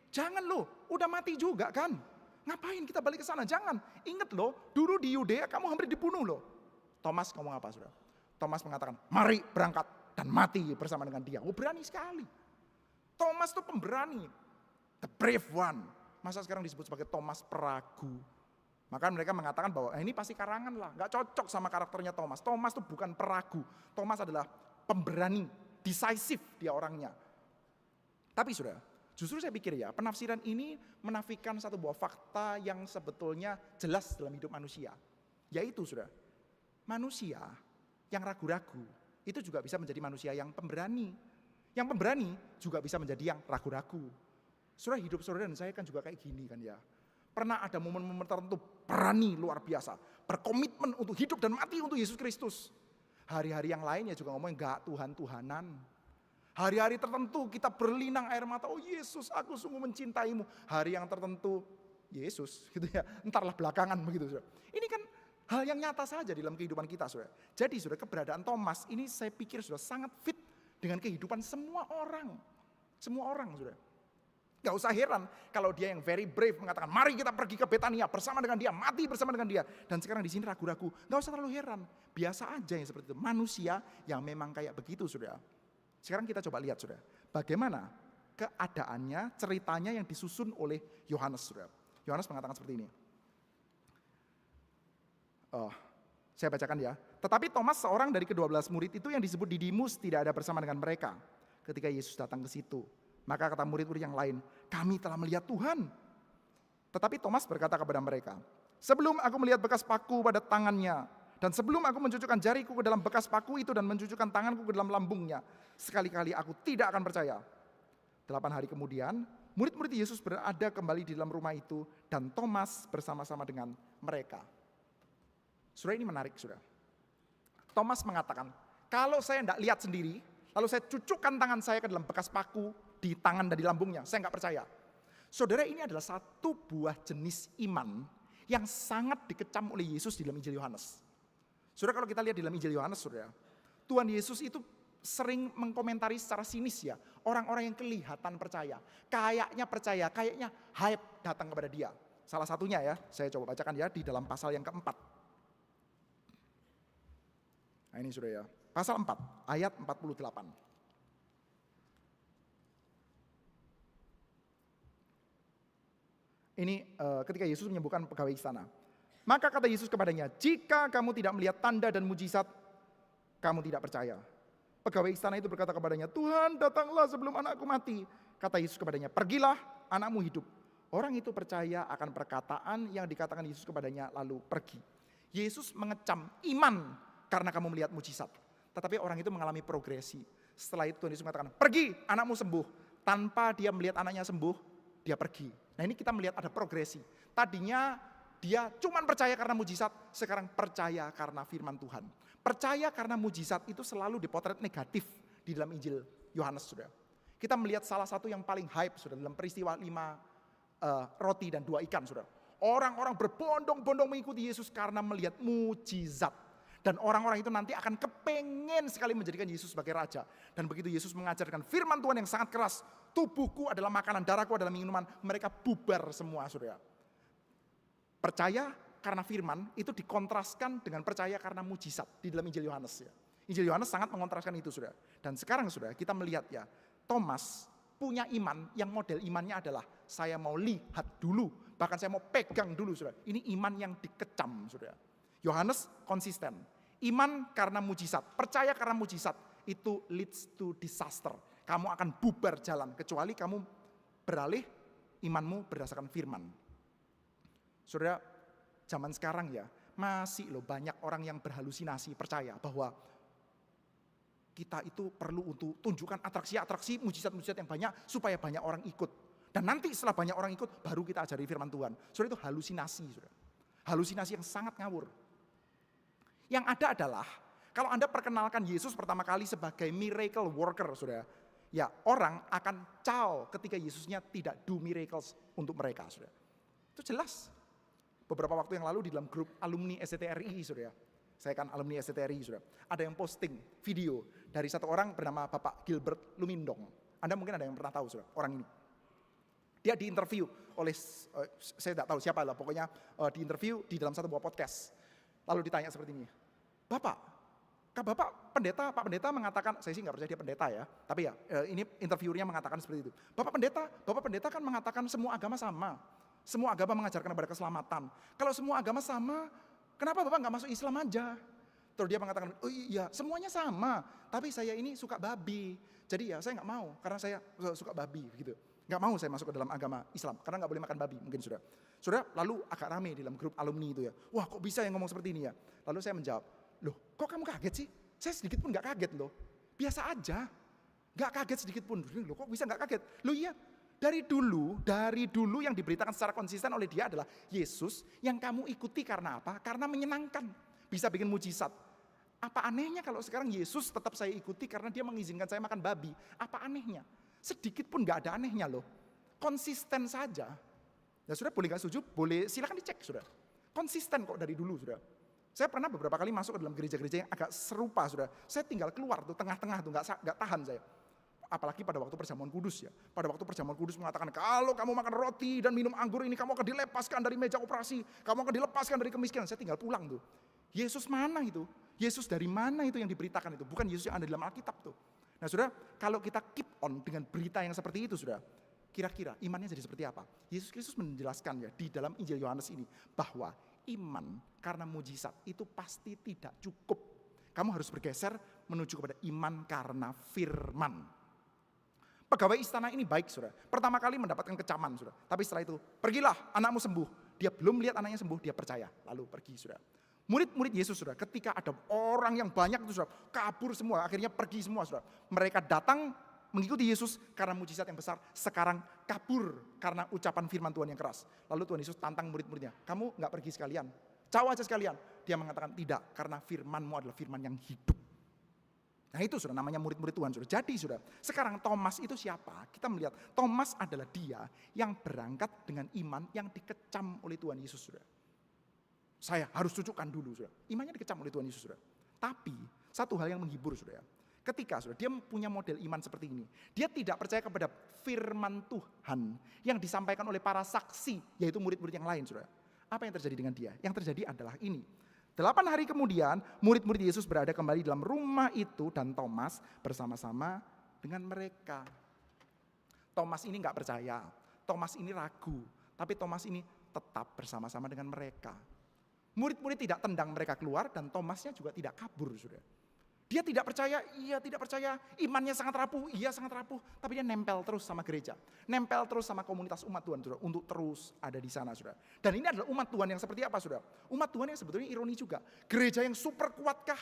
jangan loh, udah mati juga kan. Ngapain kita balik ke sana? Jangan. Ingat loh, dulu di Yudea kamu hampir dibunuh loh. Thomas ngomong apa, Saudara? Thomas mengatakan, mari berangkat dan mati bersama dengan dia. Berani sekali. Thomas tuh pemberani. The brave one. Masa sekarang disebut sebagai Thomas peragu. Maka mereka mengatakan bahwa ini pasti karangan lah. Gak cocok sama karakternya Thomas. Thomas tuh bukan peragu. Thomas adalah pemberani. Decisive dia orangnya. Tapi Saudara, justru saya pikir ya, penafsiran ini menafikan satu buah fakta yang sebetulnya jelas dalam hidup manusia. Yaitu Saudara, manusia yang ragu-ragu itu juga bisa menjadi manusia yang pemberani. Yang pemberani juga bisa menjadi yang ragu-ragu. Saudara, hidup saudara dan saya kan juga kayak gini kan ya. Pernah ada momen-momen tertentu berani luar biasa. Berkomitmen untuk hidup dan mati untuk Yesus Kristus. Hari-hari yang lainnya juga ngomong enggak Tuhan-Tuhanan. Hari-hari tertentu kita berlinang air mata, oh Yesus aku sungguh mencintaimu. Hari yang tertentu, Yesus gitu ya, entarlah belakangan begitu. Saudara. Ini kan hal yang nyata saja dalam kehidupan kita, Saudara. Jadi Saudara, keberadaan Thomas ini saya pikir sudah sangat fit dengan kehidupan semua orang. Semua orang, Saudara. Gak usah heran kalau dia yang very brave mengatakan, mari kita pergi ke Betania bersama dengan dia, mati bersama dengan dia. Dan sekarang di sini ragu-ragu, gak usah terlalu heran. Biasa aja yang seperti itu, manusia yang memang kayak begitu, Saudara. Sekarang kita coba lihat, Saudara, bagaimana keadaannya, ceritanya yang disusun oleh Yohanes, Saudara. Yohanes mengatakan seperti ini. Saya bacakan ya. Tetapi Thomas, seorang dari ke-12 murid itu yang disebut Didimus, tidak ada bersama dengan mereka ketika Yesus datang ke situ. Maka kata murid-murid yang lain, kami telah melihat Tuhan. Tetapi Thomas berkata kepada mereka, sebelum aku melihat bekas paku pada tangannya, dan sebelum aku mencucukkan jariku ke dalam bekas paku itu dan mencucukkan tanganku ke dalam lambungnya, sekali-kali aku tidak akan percaya. 8 hari kemudian, murid-murid Yesus berada kembali di dalam rumah itu, dan Thomas bersama-sama dengan mereka. Saudara, ini menarik, Saudara. Thomas mengatakan, kalau saya tidak lihat sendiri, lalu saya cucukkan tangan saya ke dalam bekas paku di tangan dan di lambungnya, saya nggak percaya. Saudara, ini adalah satu buah jenis iman yang sangat dikecam oleh Yesus di dalam Injil Yohanes. Saudara, kalau kita lihat di dalam Injil Yohanes, Saudara, Tuhan Yesus itu sering mengkomentari secara sinis ya, orang-orang yang kelihatan percaya, kayaknya hype datang kepada dia. Salah satunya ya, saya coba bacakan ya di dalam pasal yang keempat. Nah ini Saudara ya, pasal 4 ayat 48. Ini ketika Yesus menyembuhkan pegawai istana. Maka kata Yesus kepadanya, jika kamu tidak melihat tanda dan mujizat, kamu tidak percaya. Pegawai istana itu berkata kepadanya, Tuhan datanglah sebelum anakku mati. Kata Yesus kepadanya, pergilah, anakmu hidup. Orang itu percaya akan perkataan yang dikatakan Yesus kepadanya lalu pergi. Yesus mengecam iman karena kamu melihat mujizat. Tetapi orang itu mengalami progresi. Setelah itu Tuhan Yesus mengatakan, pergi, anakmu sembuh. Tanpa dia melihat anaknya sembuh, dia pergi. Nah ini kita melihat ada progresi. Tadinya dia cuma percaya karena mujizat, sekarang percaya karena firman Tuhan. Percaya karena mujizat itu selalu dipotret negatif di dalam Injil Yohanes, Saudara. Kita melihat salah satu yang paling hype, Saudara, dalam peristiwa 5 roti dan 2 ikan, Saudara. Orang-orang berbondong-bondong mengikuti Yesus karena melihat mujizat. Dan orang-orang itu nanti akan kepengen sekali menjadikan Yesus sebagai raja. Dan begitu Yesus mengajarkan firman Tuhan yang sangat keras, tubuhku adalah makanan, darahku adalah minuman, mereka bubar semua, Saudara. Percaya karena firman itu dikontraskan dengan percaya karena mujizat di dalam Injil Yohanes ya. Injil Yohanes sangat mengontraskan itu, Saudara. Dan sekarang, Saudara, kita melihat ya, Thomas punya iman yang model imannya adalah saya mau lihat dulu, bahkan saya mau pegang dulu, Saudara. Ini iman yang dikecam, Saudara. Yohanes konsisten. Iman karena mujizat, percaya karena mujizat itu leads to disaster. Kamu akan bubar jalan kecuali kamu beralih imanmu berdasarkan firman. Saudara, zaman sekarang ya, masih loh banyak orang yang berhalusinasi percaya bahwa kita itu perlu untuk tunjukkan atraksi-atraksi, mujizat-mujizat yang banyak supaya banyak orang ikut. Dan nanti setelah banyak orang ikut, baru kita ajari firman Tuhan. Saudara, itu halusinasi, saudara. Halusinasi yang sangat ngawur. Yang ada adalah, kalau Anda perkenalkan Yesus pertama kali sebagai miracle worker, saudara, ya orang akan caw ketika Yesusnya tidak do miracles untuk mereka, saudara. Itu jelas. Beberapa waktu yang lalu di dalam grup alumni STTRI, saudara. Saya kan alumni STTRI, saudara. Ada yang posting video dari satu orang bernama Bapak Gilbert Lumindong. Anda mungkin ada yang pernah tahu, saudara, orang ini. Dia diinterview oleh, saya tidak tahu siapa lah, pokoknya diinterview di dalam satu buah podcast. Lalu ditanya seperti ini, Bapak, Pak pendeta mengatakan, saya sih nggak percaya dia pendeta ya, tapi ya ini interviewernya mengatakan seperti itu. Bapak pendeta kan mengatakan semua agama sama, semua agama mengajarkan kepada keselamatan. Kalau semua agama sama, kenapa Bapak nggak masuk Islam aja? Terus dia mengatakan, oh iya semuanya sama, tapi saya ini suka babi, jadi ya saya nggak mau karena saya suka babi gitu. Nggak mau saya masuk ke dalam agama Islam, karena nggak boleh makan babi mungkin sudah. Saudara, lalu agak rame di dalam grup alumni itu ya. Wah kok bisa yang ngomong seperti ini ya? Lalu saya menjawab, loh kok kamu kaget sih? Saya sedikit pun nggak kaget loh. Biasa aja, nggak kaget sedikit pun. Loh kok bisa nggak kaget? Loh iya, dari dulu yang diberitakan secara konsisten oleh dia adalah Yesus yang kamu ikuti karena apa? Karena menyenangkan, bisa bikin mujizat. Apa anehnya kalau sekarang Yesus tetap saya ikuti karena dia mengizinkan saya makan babi? Apa anehnya? Sedikit pun gak ada anehnya loh. Konsisten saja. Ya sudah, boleh gak setuju? Boleh, silakan dicek sudah. Konsisten kok dari dulu sudah. Saya pernah beberapa kali masuk ke dalam gereja-gereja yang agak serupa sudah. Saya tinggal keluar tuh tengah-tengah tuh, gak tahan saya. Apalagi pada waktu perjamuan kudus ya. Pada waktu perjamuan kudus mengatakan, kalau kamu makan roti dan minum anggur ini, kamu akan dilepaskan dari meja operasi. Kamu akan dilepaskan dari kemiskinan. Saya tinggal pulang tuh. Yesus mana itu? Yesus dari mana itu yang diberitakan itu? Bukan Yesus yang ada di dalam Alkitab tuh. Nah saudara, kalau kita keep on dengan berita yang seperti itu saudara, kira-kira imannya jadi seperti apa? Yesus Kristus menjelaskan ya di dalam Injil Yohanes ini, bahwa iman karena mujizat itu pasti tidak cukup. Kamu harus bergeser menuju kepada iman karena firman. Pegawai istana ini baik saudara, pertama kali mendapatkan kecaman saudara, tapi setelah itu, pergilah anakmu sembuh. Dia belum lihat anaknya sembuh, dia percaya, lalu pergi saudara. Murid-murid Yesus saudara, ketika ada orang yang banyak itu saudara, kabur semua, akhirnya pergi semua saudara. Mereka datang mengikuti Yesus karena mujizat yang besar, sekarang kabur karena ucapan firman Tuhan yang keras. Lalu Tuhan Yesus tantang murid-muridnya, kamu gak pergi sekalian, caw aja sekalian. Dia mengatakan tidak, karena firmanmu adalah firman yang hidup. Nah itu saudara, namanya murid-murid Tuhan saudara. Jadi saudara, sekarang Thomas itu siapa? Kita melihat Thomas adalah dia yang berangkat dengan iman yang dikecam oleh Tuhan Yesus saudara. Saya harus cucukkan dulu saudara. Imannya dikecam oleh Tuhan Yesus saudara. Tapi satu hal yang menghibur saudara. Ketika saudara dia punya model iman seperti ini. Dia tidak percaya kepada firman Tuhan yang disampaikan oleh para saksi. Yaitu murid-murid yang lain saudara. Apa yang terjadi dengan dia? Yang terjadi adalah ini. 8 hari kemudian murid-murid Yesus berada kembali dalam rumah itu. Dan Thomas bersama-sama dengan mereka. Thomas ini gak percaya. Thomas ini ragu. Tapi Thomas ini tetap bersama-sama dengan mereka. Murid-murid tidak tendang mereka keluar dan Thomasnya juga tidak kabur saudara. Dia tidak percaya, iya tidak percaya, imannya sangat rapuh, iya sangat rapuh. Tapi dia nempel terus sama gereja, nempel terus sama komunitas umat Tuhan saudara, untuk terus ada di sana saudara. Dan ini adalah umat Tuhan yang seperti apa saudara? Umat Tuhan yang sebetulnya ironi juga. Gereja yang super kuatkah?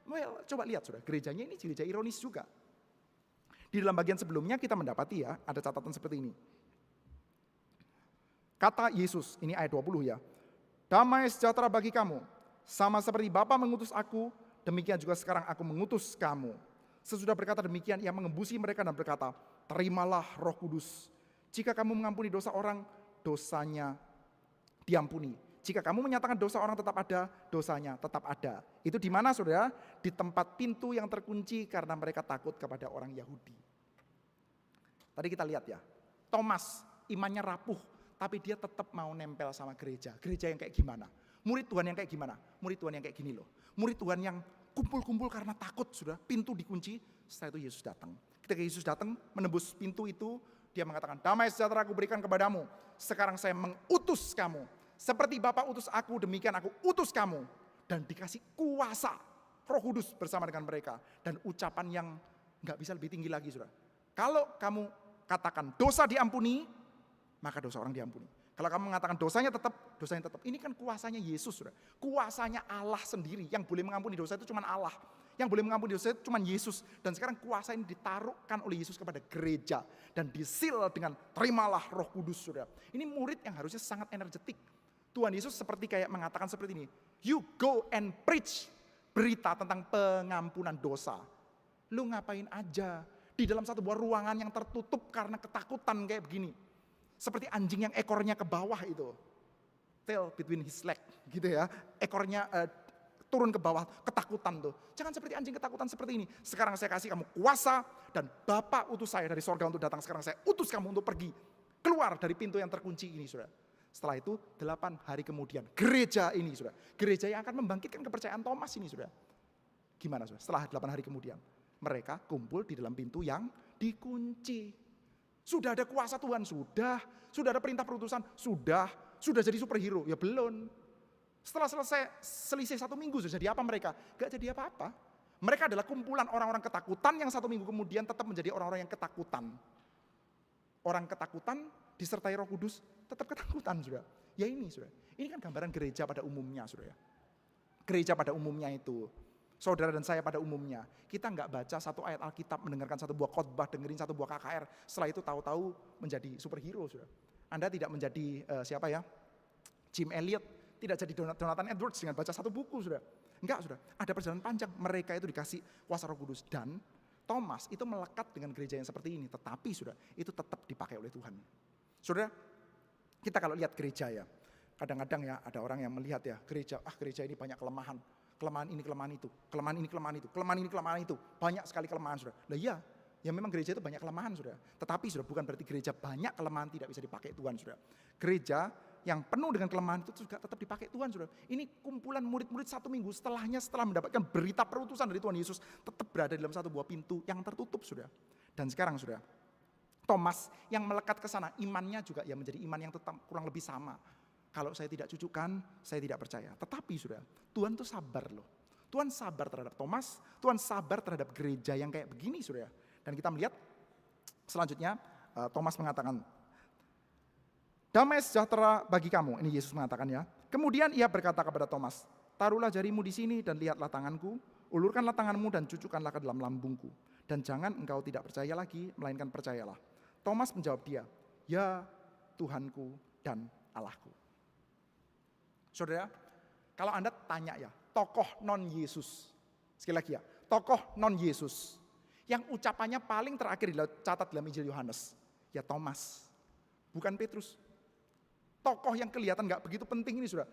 Well, coba lihat saudara, gerejanya ini gereja ironis juga. Di dalam bagian sebelumnya kita mendapati ya, ada catatan seperti ini. Kata Yesus, ini ayat 20 ya. Damai sejahtera bagi kamu, sama seperti Bapa mengutus aku, demikian juga sekarang aku mengutus kamu. Sesudah berkata demikian, ia mengembusi mereka dan berkata, terimalah Roh Kudus. Jika kamu mengampuni dosa orang, dosanya diampuni. Jika kamu menyatakan dosa orang tetap ada, dosanya tetap ada. Itu di mana saudara? Di tempat pintu yang terkunci karena mereka takut kepada orang Yahudi. Tadi kita lihat ya, Thomas imannya rapuh. Tapi dia tetap mau nempel sama gereja. Gereja yang kayak gimana? Murid Tuhan yang kayak gimana? Murid Tuhan yang kayak gini loh. Murid Tuhan yang kumpul-kumpul karena takut sudah. Pintu dikunci, setelah itu Yesus datang. Ketika Yesus datang menembus pintu itu, dia mengatakan, damai sejahtera aku berikan kepadamu. Sekarang saya mengutus kamu. Seperti Bapa utus aku, demikian aku utus kamu. Dan dikasih kuasa Roh Kudus bersama dengan mereka. Dan ucapan yang gak bisa lebih tinggi lagi saudara. Kalau kamu katakan dosa diampuni, maka dosa orang diampuni. Kalau kamu mengatakan dosanya tetap. Ini kan kuasanya Yesus, saudara. Kuasanya Allah sendiri. Yang boleh mengampuni dosa itu cuma Allah. Yang boleh mengampuni dosa cuma Yesus. Dan sekarang kuasa ini ditaruhkan oleh Yesus kepada gereja. Dan disil dengan terimalah Roh Kudus, saudara. Ini murid yang harusnya sangat energetik. Tuhan Yesus seperti kayak mengatakan seperti ini. You go and preach berita tentang pengampunan dosa. Lu ngapain aja di dalam satu buah ruangan yang tertutup karena ketakutan kayak begini. Seperti anjing yang ekornya ke bawah itu. Tail between his leg gitu ya. Ekornya turun ke bawah, ketakutan tuh. Jangan seperti anjing ketakutan seperti ini. Sekarang saya kasih kamu kuasa dan Bapa utus saya dari sorga untuk datang. Sekarang saya utus kamu untuk pergi. Keluar dari pintu yang terkunci ini, saudara. Setelah itu 8 hari kemudian, gereja ini, saudara. Gereja yang akan membangkitkan kepercayaan Thomas ini, saudara. Gimana, saudara? Setelah 8 hari kemudian, mereka kumpul di dalam pintu yang dikunci. Sudah ada kuasa Tuhan, sudah ada perintah perutusan, sudah jadi superhero, ya belum. Setelah selesai selisih 1 minggu, sudah jadi apa mereka? Gak jadi apa-apa. Mereka adalah kumpulan orang-orang ketakutan yang 1 minggu kemudian tetap menjadi orang-orang yang ketakutan. Orang ketakutan disertai Roh Kudus tetap ketakutan, saudara. Ya ini, saudara. Ini kan gambaran gereja pada umumnya, saudara. Gereja pada umumnya itu. Saudara dan saya pada umumnya. Kita nggak baca satu ayat Alkitab, mendengarkan satu buah khotbah, dengerin satu buah KKR. Setelah itu tahu-tahu menjadi superhero, saudara. Anda tidak menjadi Jim Elliot. Tidak jadi Jonathan Edwards dengan baca satu buku, saudara. Enggak, saudara. Ada perjalanan panjang. Mereka itu dikasih kuasa Roh Kudus. Dan Thomas itu melekat dengan gereja yang seperti ini. Tetapi, saudara, itu tetap dipakai oleh Tuhan. Saudara, kita kalau lihat gereja ya. Kadang-kadang ya ada orang yang melihat ya, gereja ini banyak kelemahan. Kelemahan ini, kelemahan itu. Kelemahan ini, kelemahan itu. Kelemahan ini, kelemahan itu. Banyak sekali kelemahan, saudara. Nah iya, ya memang gereja itu banyak kelemahan, saudara. Tetapi, saudara, bukan berarti gereja banyak kelemahan tidak bisa dipakai Tuhan, saudara. Gereja yang penuh dengan kelemahan itu juga tetap dipakai Tuhan, saudara. Ini kumpulan murid-murid 1 minggu setelah mendapatkan berita perutusan dari Tuhan Yesus, tetap berada dalam satu buah pintu yang tertutup, saudara. Dan sekarang, saudara, Thomas yang melekat ke sana, imannya juga ya menjadi iman yang tetap kurang lebih sama. Kalau saya tidak cucukkan, saya tidak percaya. Tetapi, saudara, Tuhan tuh sabar loh. Tuhan sabar terhadap Thomas, Tuhan sabar terhadap gereja yang kayak begini, saudara. Dan kita melihat selanjutnya, Thomas mengatakan, damai sejahtera bagi kamu, ini Yesus mengatakan ya. Kemudian ia berkata kepada Thomas, taruhlah jarimu di sini dan lihatlah tanganku, ulurkanlah tanganmu dan cucukkanlah ke dalam lambungku. Dan jangan engkau tidak percaya lagi, melainkan percayalah. Thomas menjawab dia, ya Tuhanku dan Allahku. Saudara, kalau Anda tanya ya, tokoh non-Yesus, sekali lagi ya, tokoh non-Yesus, yang ucapannya paling terakhir dicatat dalam Injil Yohanes, ya Thomas, bukan Petrus. Tokoh yang kelihatan gak begitu penting ini, saudara.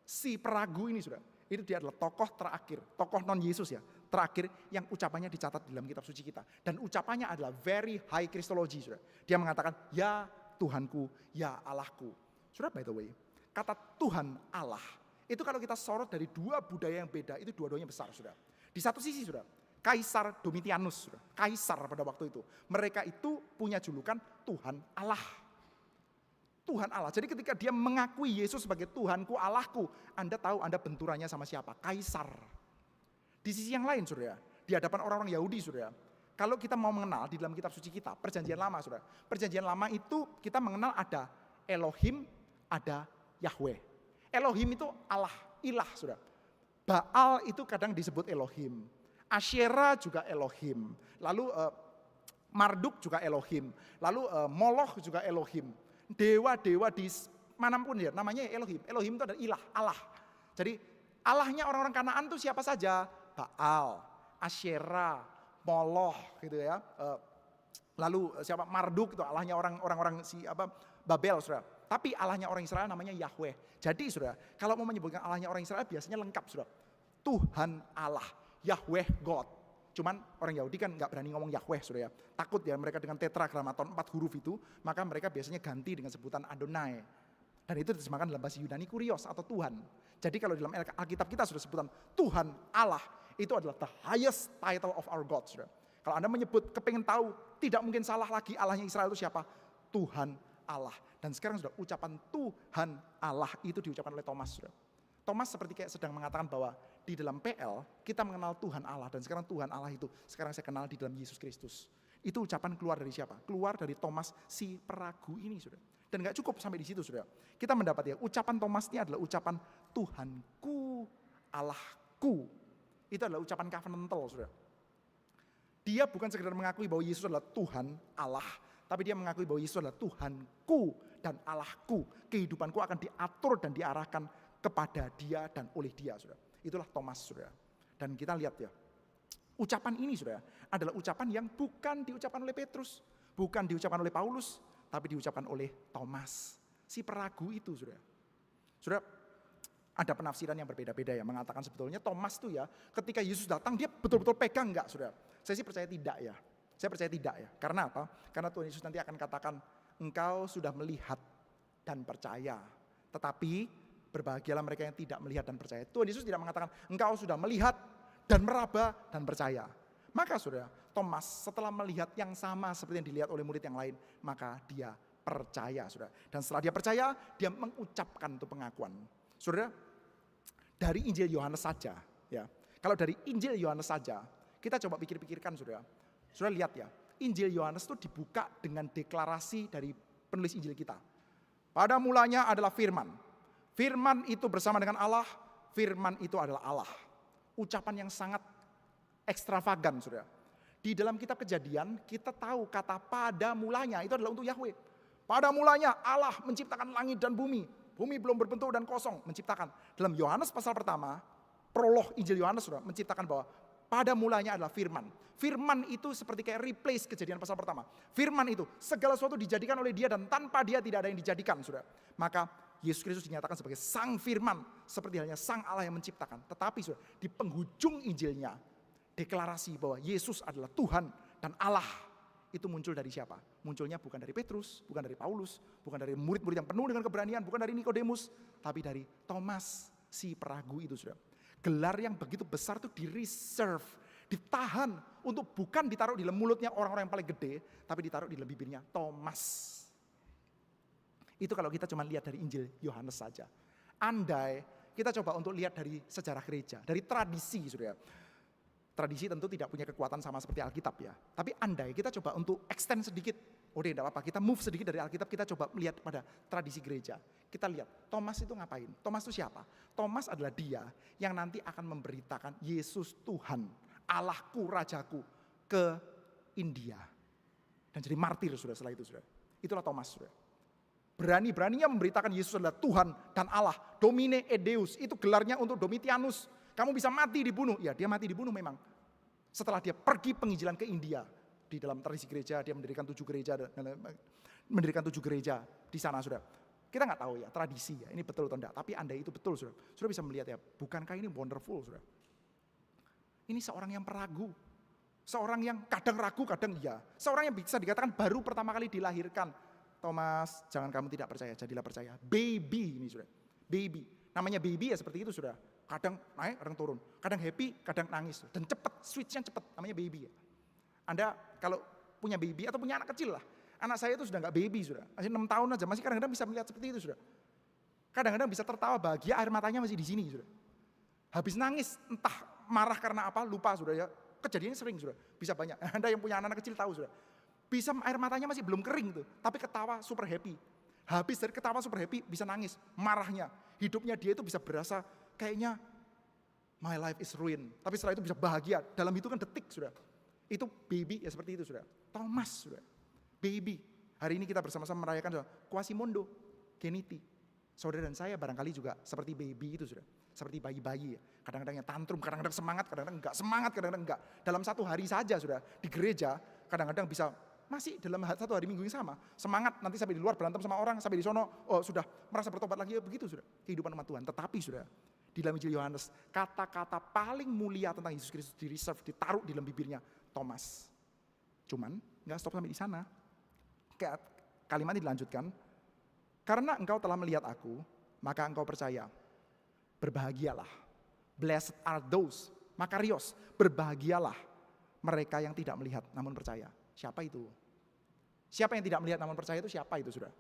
Si peragu ini, saudara. Itu dia adalah tokoh terakhir. Tokoh non-Yesus ya. Terakhir yang ucapannya dicatat di dalam kitab suci kita. Dan ucapannya adalah very high Christology, saudara. Dia mengatakan, ya Tuhanku, ya Allahku. Saudara, by the way, kata Tuhan Allah, itu kalau kita sorot dari 2 budaya yang beda, itu dua-duanya besar, saudara. Di satu sisi, saudara, Kaisar Domitianus, saudara. Kaisar pada waktu itu. Mereka itu punya julukan Tuhan Allah. Tuhan Allah. Jadi ketika dia mengakui Yesus sebagai Tuhanku, Allahku, Anda tahu Anda benturannya sama siapa? Kaisar. Di sisi yang lain, saudara, di hadapan orang-orang Yahudi, saudara, kalau kita mau mengenal di dalam kitab suci kita, perjanjian lama, saudara. Perjanjian lama itu kita mengenal ada Elohim, ada Yahweh. Elohim itu Allah, ilah, saudara. Baal itu kadang disebut Elohim. Asyera juga Elohim. Lalu Marduk juga Elohim. Lalu Moloch juga Elohim. Dewa-dewa di manapun ya, namanya Elohim. Elohim itu adalah ilah, Allah. Jadi Allahnya orang-orang Kanaan itu siapa saja? Baal, Asyera, Moloch gitu ya. Lalu siapa? Marduk itu Allahnya orang-orang Babel, saudara. Tapi Allahnya orang Israel namanya Yahweh. Jadi saudara, kalau mau menyebutkan Allahnya orang Israel biasanya lengkap, saudara. Tuhan Allah, Yahweh God. Cuman orang Yahudi kan nggak berani ngomong Yahweh, saudara ya. Takut ya mereka dengan tetragramaton 4 huruf itu, maka mereka biasanya ganti dengan sebutan Adonai. Dan itu diterjemahkan dalam bahasa Yunani kurios atau Tuhan. Jadi kalau dalam Alkitab kita sudah sebutan Tuhan Allah, itu adalah the highest title of our God, saudara. Kalau Anda menyebut, kepingin tahu, tidak mungkin salah lagi Allahnya Israel itu siapa? Tuhan Allah. Dan sekarang sudah ucapan Tuhan Allah itu diucapkan oleh Thomas, saudara. Thomas seperti kayak sedang mengatakan bahwa di dalam PL kita mengenal Tuhan Allah, dan sekarang Tuhan Allah itu sekarang saya kenal di dalam Yesus Kristus. Itu ucapan keluar dari siapa? Keluar dari Thomas si peragu ini, saudara. Dan gak cukup sampai di situ, saudara. Kita mendapat ya ucapan Thomas ini adalah ucapan Tuhanku, Allahku. Itu adalah ucapan covenantal, saudara. Dia bukan sekedar mengakui bahwa Yesus adalah Tuhan Allah, tapi dia mengakui bahwa Yesus adalah Tuhanku dan Allahku. Kehidupanku akan diatur dan diarahkan kepada dia dan oleh dia, saudara. Itulah Thomas, saudara. Dan kita lihat ya, ucapan ini, saudara, adalah ucapan yang bukan diucapkan oleh Petrus, bukan diucapkan oleh Paulus, tapi diucapkan oleh Thomas, si peragu itu, saudara. Saudara, ada penafsiran yang berbeda-beda ya, mengatakan sebetulnya Thomas tuh ya, ketika Yesus datang dia betul-betul pegang enggak, saudara? Saya sih percaya tidak ya. Saya percaya tidak ya. Karena apa? Karena Tuhan Yesus nanti akan katakan, engkau sudah melihat dan percaya. Tetapi berbahagialah mereka yang tidak melihat dan percaya. Tuhan Yesus tidak mengatakan, engkau sudah melihat dan meraba dan percaya. Maka saudara, Thomas setelah melihat yang sama seperti yang dilihat oleh murid yang lain, maka dia percaya, saudara. Dan setelah dia percaya, dia mengucapkan itu pengakuan. Saudara, dari Injil Yohanes saja, ya. Kalau dari Injil Yohanes saja, kita coba pikir-pikirkan, saudara. Saudara lihat ya, Injil Yohanes itu dibuka dengan deklarasi dari penulis Injil kita. Pada mulanya adalah firman. Firman itu bersama dengan Allah, firman itu adalah Allah. Ucapan yang sangat ekstravagan, saudara. Di dalam kitab Kejadian, kita tahu kata pada mulanya itu adalah untuk Yahweh. Pada mulanya Allah menciptakan langit dan bumi. Bumi belum berbentuk dan kosong, menciptakan. Dalam Yohanes pasal pertama, prolog Injil Yohanes, saudara, menciptakan bahwa pada mulanya adalah firman. Firman itu seperti kayak replace Kejadian pasal pertama. Firman itu segala sesuatu dijadikan oleh dia dan tanpa dia tidak ada yang dijadikan, saudara. Maka Yesus Kristus dinyatakan sebagai sang firman, seperti halnya sang Allah yang menciptakan. Tetapi saudara, di penghujung Injilnya, deklarasi bahwa Yesus adalah Tuhan dan Allah itu muncul dari siapa? Munculnya bukan dari Petrus, bukan dari Paulus, bukan dari murid-murid yang penuh dengan keberanian, bukan dari Nikodemus, tapi dari Thomas, si peragu itu, saudara. Gelar yang begitu besar itu di-reserve, ditahan untuk bukan ditaruh di dalam mulutnya orang-orang yang paling gede, tapi ditaruh di dalam bibirnya Thomas. Itu kalau kita cuma lihat dari Injil Yohanes saja. Andai kita coba untuk lihat dari sejarah gereja, dari tradisi, saudara. Tradisi tentu tidak punya kekuatan sama seperti Alkitab ya. Tapi andai kita coba untuk extend sedikit, udah tidak apa-apa, kita move sedikit dari Alkitab, kita coba melihat pada tradisi gereja. Kita lihat, Thomas itu ngapain? Thomas itu siapa? Thomas adalah dia yang nanti akan memberitakan Yesus Tuhan, Allahku, Rajaku ke India. Dan jadi martir sudah setelah itu, sudah. Itulah Thomas, sudah. Berani-beraninya memberitakan Yesus adalah Tuhan dan Allah. Domine et Deus, itu gelarnya untuk Domitianus. Kamu bisa mati dibunuh. Ya, dia mati dibunuh memang. Setelah dia pergi penginjilan ke India. Di dalam tradisi gereja, dia mendirikan 7 gereja. Mendirikan 7 gereja di sana, saudara. Kita nggak tahu ya, tradisi ya, ini betul atau enggak. Tapi andai itu betul, saudara. Saudara bisa melihat ya, bukankah ini wonderful, saudara? Ini seorang yang peragu. Seorang yang kadang ragu, kadang iya. Seorang yang bisa dikatakan baru pertama kali dilahirkan. Thomas, jangan kamu tidak percaya, jadilah percaya. Baby ini, saudara. Baby. Namanya baby ya seperti itu, saudara. Kadang naik, kadang turun. Kadang happy, kadang nangis. Dan cepat, switch-nya cepat. Namanya baby ya. Anda kalau punya baby atau punya anak kecil lah. Anak saya itu sudah nggak baby, sudah. Masih 6 tahun aja, masih kadang-kadang bisa melihat seperti itu, sudah. Kadang-kadang bisa tertawa bahagia, air matanya masih di sini, sudah. Habis nangis, entah marah karena apa, lupa, sudah ya. Kejadiannya sering, sudah. Bisa banyak. Anda yang punya anak kecil tahu, sudah. Bisa air matanya masih belum kering tuh, tapi ketawa super happy. Habis dari ketawa super happy, bisa nangis, marahnya. Hidupnya dia itu bisa berasa kayaknya my life is ruined. Tapi setelah itu bisa bahagia. Dalam hitungan detik, sudah. Itu baby ya seperti itu, sudah. Thomas, sudah. Baby. Hari ini kita bersama-sama merayakan sudah. Quasimodo, Geniti. Saudara dan saya barangkali juga seperti baby itu, sudah. Seperti bayi-bayi ya. Kadang-kadang yang tantrum, kadang-kadang semangat, kadang-kadang enggak semangat, kadang-kadang enggak. Dalam satu hari saja, sudah. Di gereja, kadang-kadang bisa masih dalam satu hari minggu yang sama. Semangat, nanti sampai di luar berantem sama orang, sampai di sono, oh sudah merasa bertobat lagi, ya begitu sudah. Kehidupan umat Tuhan. Tetapi sudah, di dalam Injil Yohanes, kata-kata paling mulia tentang Yesus Kristus di-reserve, ditaruh di dalam bibirnya Thomas. Cuman, nggak stop sampai di sana. Kalimatnya dilanjutkan, karena engkau telah melihat aku, maka engkau percaya. Berbahagialah. Blessed are those, makarios, berbahagialah mereka yang tidak melihat namun percaya. Siapa itu? Siapa yang tidak melihat namun percaya itu siapa itu, sudah?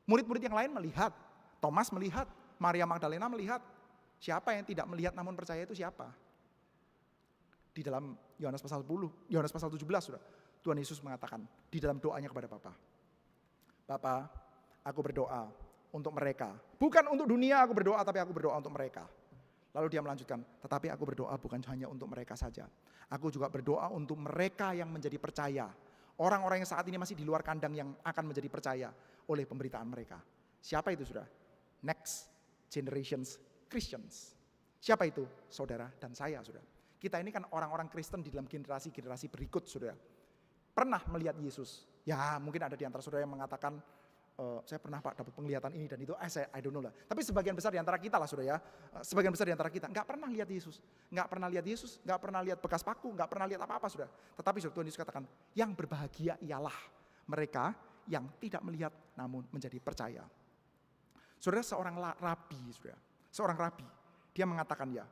Murid-murid yang lain melihat, Thomas melihat, Maria Magdalena melihat. Siapa yang tidak melihat namun percaya itu siapa? Di dalam Yohanes pasal 10, Yohanes pasal 17, sudah. Tuhan Yesus mengatakan di dalam doanya kepada Bapa. Bapa, aku berdoa untuk mereka. Bukan untuk dunia aku berdoa, tapi aku berdoa untuk mereka. Lalu dia melanjutkan, tetapi aku berdoa bukan hanya untuk mereka saja. Aku juga berdoa untuk mereka yang menjadi percaya. Orang-orang yang saat ini masih di luar kandang yang akan menjadi percaya oleh pemberitaan mereka. Siapa itu sudah? Next generations Christians. Siapa itu? Saudara dan saya sudah. Kita ini kan orang-orang Kristen di dalam generasi-generasi berikut sudah. Pernah melihat Yesus. Ya mungkin ada di antara saudara yang mengatakan, saya pernah Pak dapat penglihatan ini dan itu, I don't know lah. Tapi sebagian besar di antara kita lah saudara ya. Sebagian besar di antara kita nggak pernah lihat Yesus. Nggak pernah lihat Yesus, nggak pernah lihat bekas paku, nggak pernah lihat apa-apa saudara. Tetapi Tuhan Yesus katakan, yang berbahagia ialah mereka yang tidak melihat namun menjadi percaya. Saudara, seorang rabi, saudara, seorang rabi, dia mengatakan ya,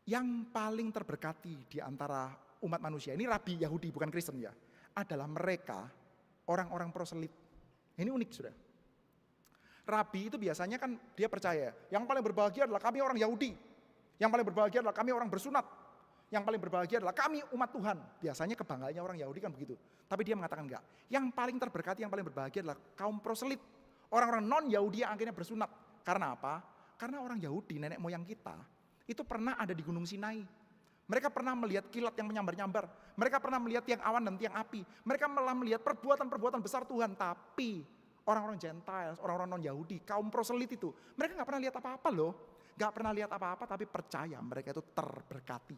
yang paling terberkati di antara umat manusia, ini rabi Yahudi bukan Kristen ya, adalah mereka orang-orang proselit. Ini unik saudara. Rabi itu biasanya kan dia percaya, yang paling berbahagia adalah kami orang Yahudi, yang paling berbahagia adalah kami orang bersunat, yang paling berbahagia adalah kami umat Tuhan. Biasanya kebanggaannya orang Yahudi kan begitu. Tapi dia mengatakan enggak, yang paling terberkati, yang paling berbahagia adalah kaum proselit, orang-orang non-Yahudi yang akhirnya bersunat. Karena apa? Karena orang Yahudi, nenek moyang kita, itu pernah ada di Gunung Sinai. Mereka pernah melihat kilat yang menyambar-nyambar. Mereka pernah melihat tiang awan dan tiang api. Mereka malah melihat perbuatan-perbuatan besar Tuhan. Tapi orang-orang Gentiles, orang-orang non-Yahudi, kaum proselit itu, mereka gak pernah lihat apa-apa loh. Gak pernah lihat apa-apa tapi percaya mereka itu terberkati.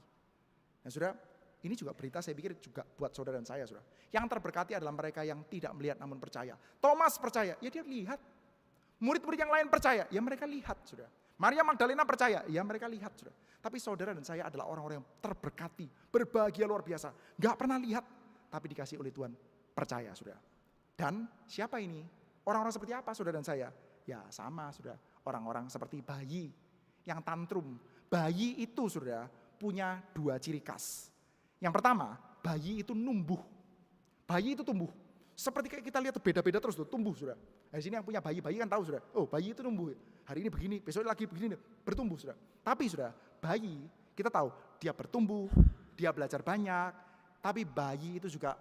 Nah saudara, ini juga berita saya pikir juga buat saudara dan saya saudara. Yang terberkati adalah mereka yang tidak melihat namun percaya. Thomas percaya, ya dia lihat. Murid-murid yang lain percaya, ya mereka lihat saudara. Maria Magdalena percaya, ya mereka lihat saudara. Tapi saudara dan saya adalah orang-orang yang terberkati, berbahagia luar biasa. Gak pernah lihat, tapi dikasih oleh Tuhan, percaya saudara. Dan siapa ini? Orang-orang seperti apa saudara dan saya? Ya sama saudara, orang-orang seperti bayi yang tantrum. Bayi itu saudara punya dua ciri khas. Yang pertama, bayi itu numbuh. Bayi itu tumbuh. Seperti kayak kita lihat beda-beda terus tuh, tumbuh saudara. Di sini yang punya bayi kan tahu saudara. Oh bayi itu tumbuh. Hari ini begini, besok lagi begini, bertumbuh saudara. Tapi saudara, bayi kita tahu dia bertumbuh, dia belajar banyak. Tapi bayi itu juga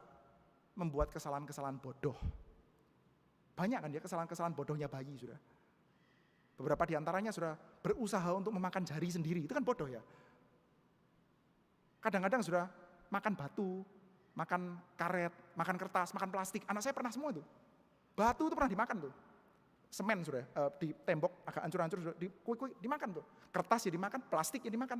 membuat kesalahan-kesalahan bodoh. Banyak kan ya kesalahan-kesalahan bodohnya bayi saudara. Beberapa di antaranya saudara berusaha untuk memakan jari sendiri, itu kan bodoh ya. Kadang-kadang saudara makan batu, makan karet, makan kertas, makan plastik. Anak saya pernah semua itu. Batu itu pernah dimakan tuh. Semen sudah di tembok agak hancur-hancur sudah dimakan tuh. Kertas ya dimakan, plastik ya dimakan.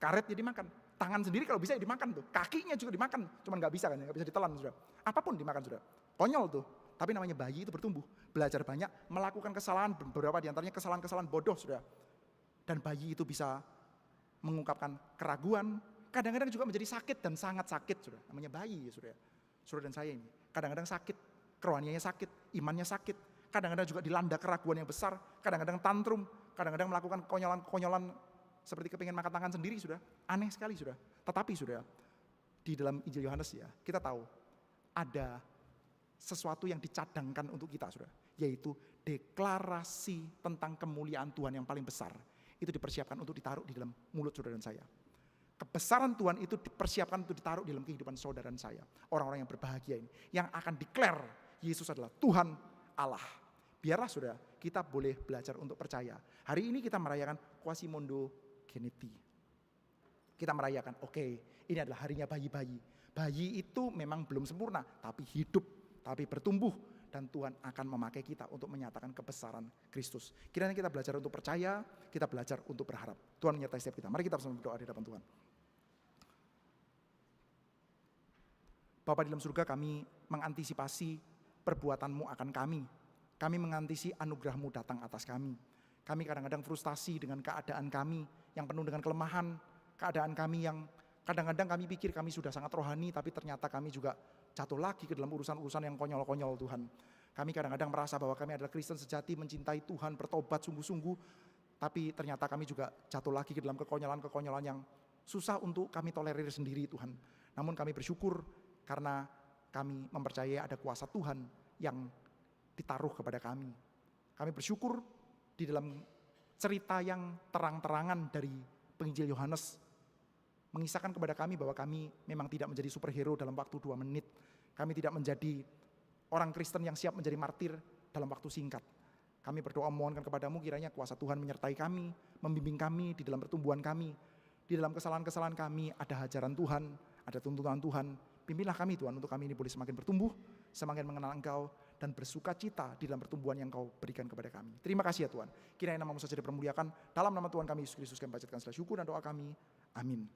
Karet ya dimakan. Tangan sendiri kalau bisa ya dimakan tuh. Kakinya juga dimakan. Cuman nggak bisa kan, nggak bisa ditelan sudah. Apapun dimakan sudah. Konyol tuh. Tapi namanya bayi itu bertumbuh, belajar banyak, melakukan kesalahan, beberapa di antaranya kesalahan-kesalahan bodoh sudah. Dan bayi itu bisa mengungkapkan keraguan, kadang-kadang juga menjadi sakit dan sangat sakit sudah. Namanya bayi ya sudah. Saudara dan saya ini kadang-kadang sakit, kerohaniannya sakit, imannya sakit. Kadang-kadang juga dilanda keraguan yang besar, kadang-kadang tantrum, kadang-kadang melakukan konyolan-konyolan seperti kepingin makan tangan sendiri sudah. Aneh sekali sudah. Tetapi sudah di dalam Injil Yohanes ya, kita tahu ada sesuatu yang dicadangkan untuk kita sudah, yaitu deklarasi tentang kemuliaan Tuhan yang paling besar. Itu dipersiapkan untuk ditaruh di dalam mulut saudara dan saya. Kebesaran Tuhan itu dipersiapkan untuk ditaruh di dalam kehidupan saudara dan saya. Orang-orang yang berbahagia ini, yang akan declare Yesus adalah Tuhan Allah. Biarlah saudara, kita boleh belajar untuk percaya. Hari ini kita merayakan Quasimodo Geneti. Kita merayakan, oke, ini adalah harinya bayi-bayi. Bayi itu memang belum sempurna, tapi hidup, tapi bertumbuh. Dan Tuhan akan memakai kita untuk menyatakan kebesaran Kristus. Kiranya kita belajar untuk percaya, kita belajar untuk berharap. Tuhan menyertai setiap kita. Mari kita bersama berdoa di hadapan Tuhan. Bapa di dalam surga, kami mengantisipasi perbuatan-Mu akan kami. Kami mengantisipasi anugerah-Mu datang atas kami. Kami kadang-kadang frustasi dengan keadaan kami yang penuh dengan kelemahan. Keadaan kami yang kadang-kadang kami pikir kami sudah sangat rohani, tapi ternyata kami juga jatuh lagi ke dalam urusan-urusan yang konyol-konyol Tuhan. Kami kadang-kadang merasa bahwa kami adalah Kristen sejati, mencintai Tuhan, bertobat sungguh-sungguh. Tapi ternyata kami juga jatuh lagi ke dalam kekonyolan-kekonyolan yang susah untuk kami tolerir sendiri Tuhan. Namun kami bersyukur karena kami mempercayai ada kuasa Tuhan yang ditaruh kepada kami. Kami bersyukur di dalam cerita yang terang-terangan dari penginjil Yohanes mengisahkan kepada kami bahwa kami memang tidak menjadi superhero dalam waktu 2 menit. Kami tidak menjadi orang Kristen yang siap menjadi martir dalam waktu singkat. Kami berdoa mohonkan kepadamu kiranya kuasa Tuhan menyertai kami, membimbing kami di dalam pertumbuhan kami. Di dalam kesalahan-kesalahan kami ada ajaran Tuhan, ada tuntunan Tuhan. Pimpinlah kami Tuhan untuk kami ini boleh semakin bertumbuh, semakin mengenal Engkau, dan bersuka cita di dalam pertumbuhan yang Engkau berikan kepada kami. Terima kasih ya Tuhan. Kiranya nama-Mu saja dipermuliakan. Dalam nama Tuhan kami Yesus Kristus kami panjatkan segala syukur dan doa kami. Amin.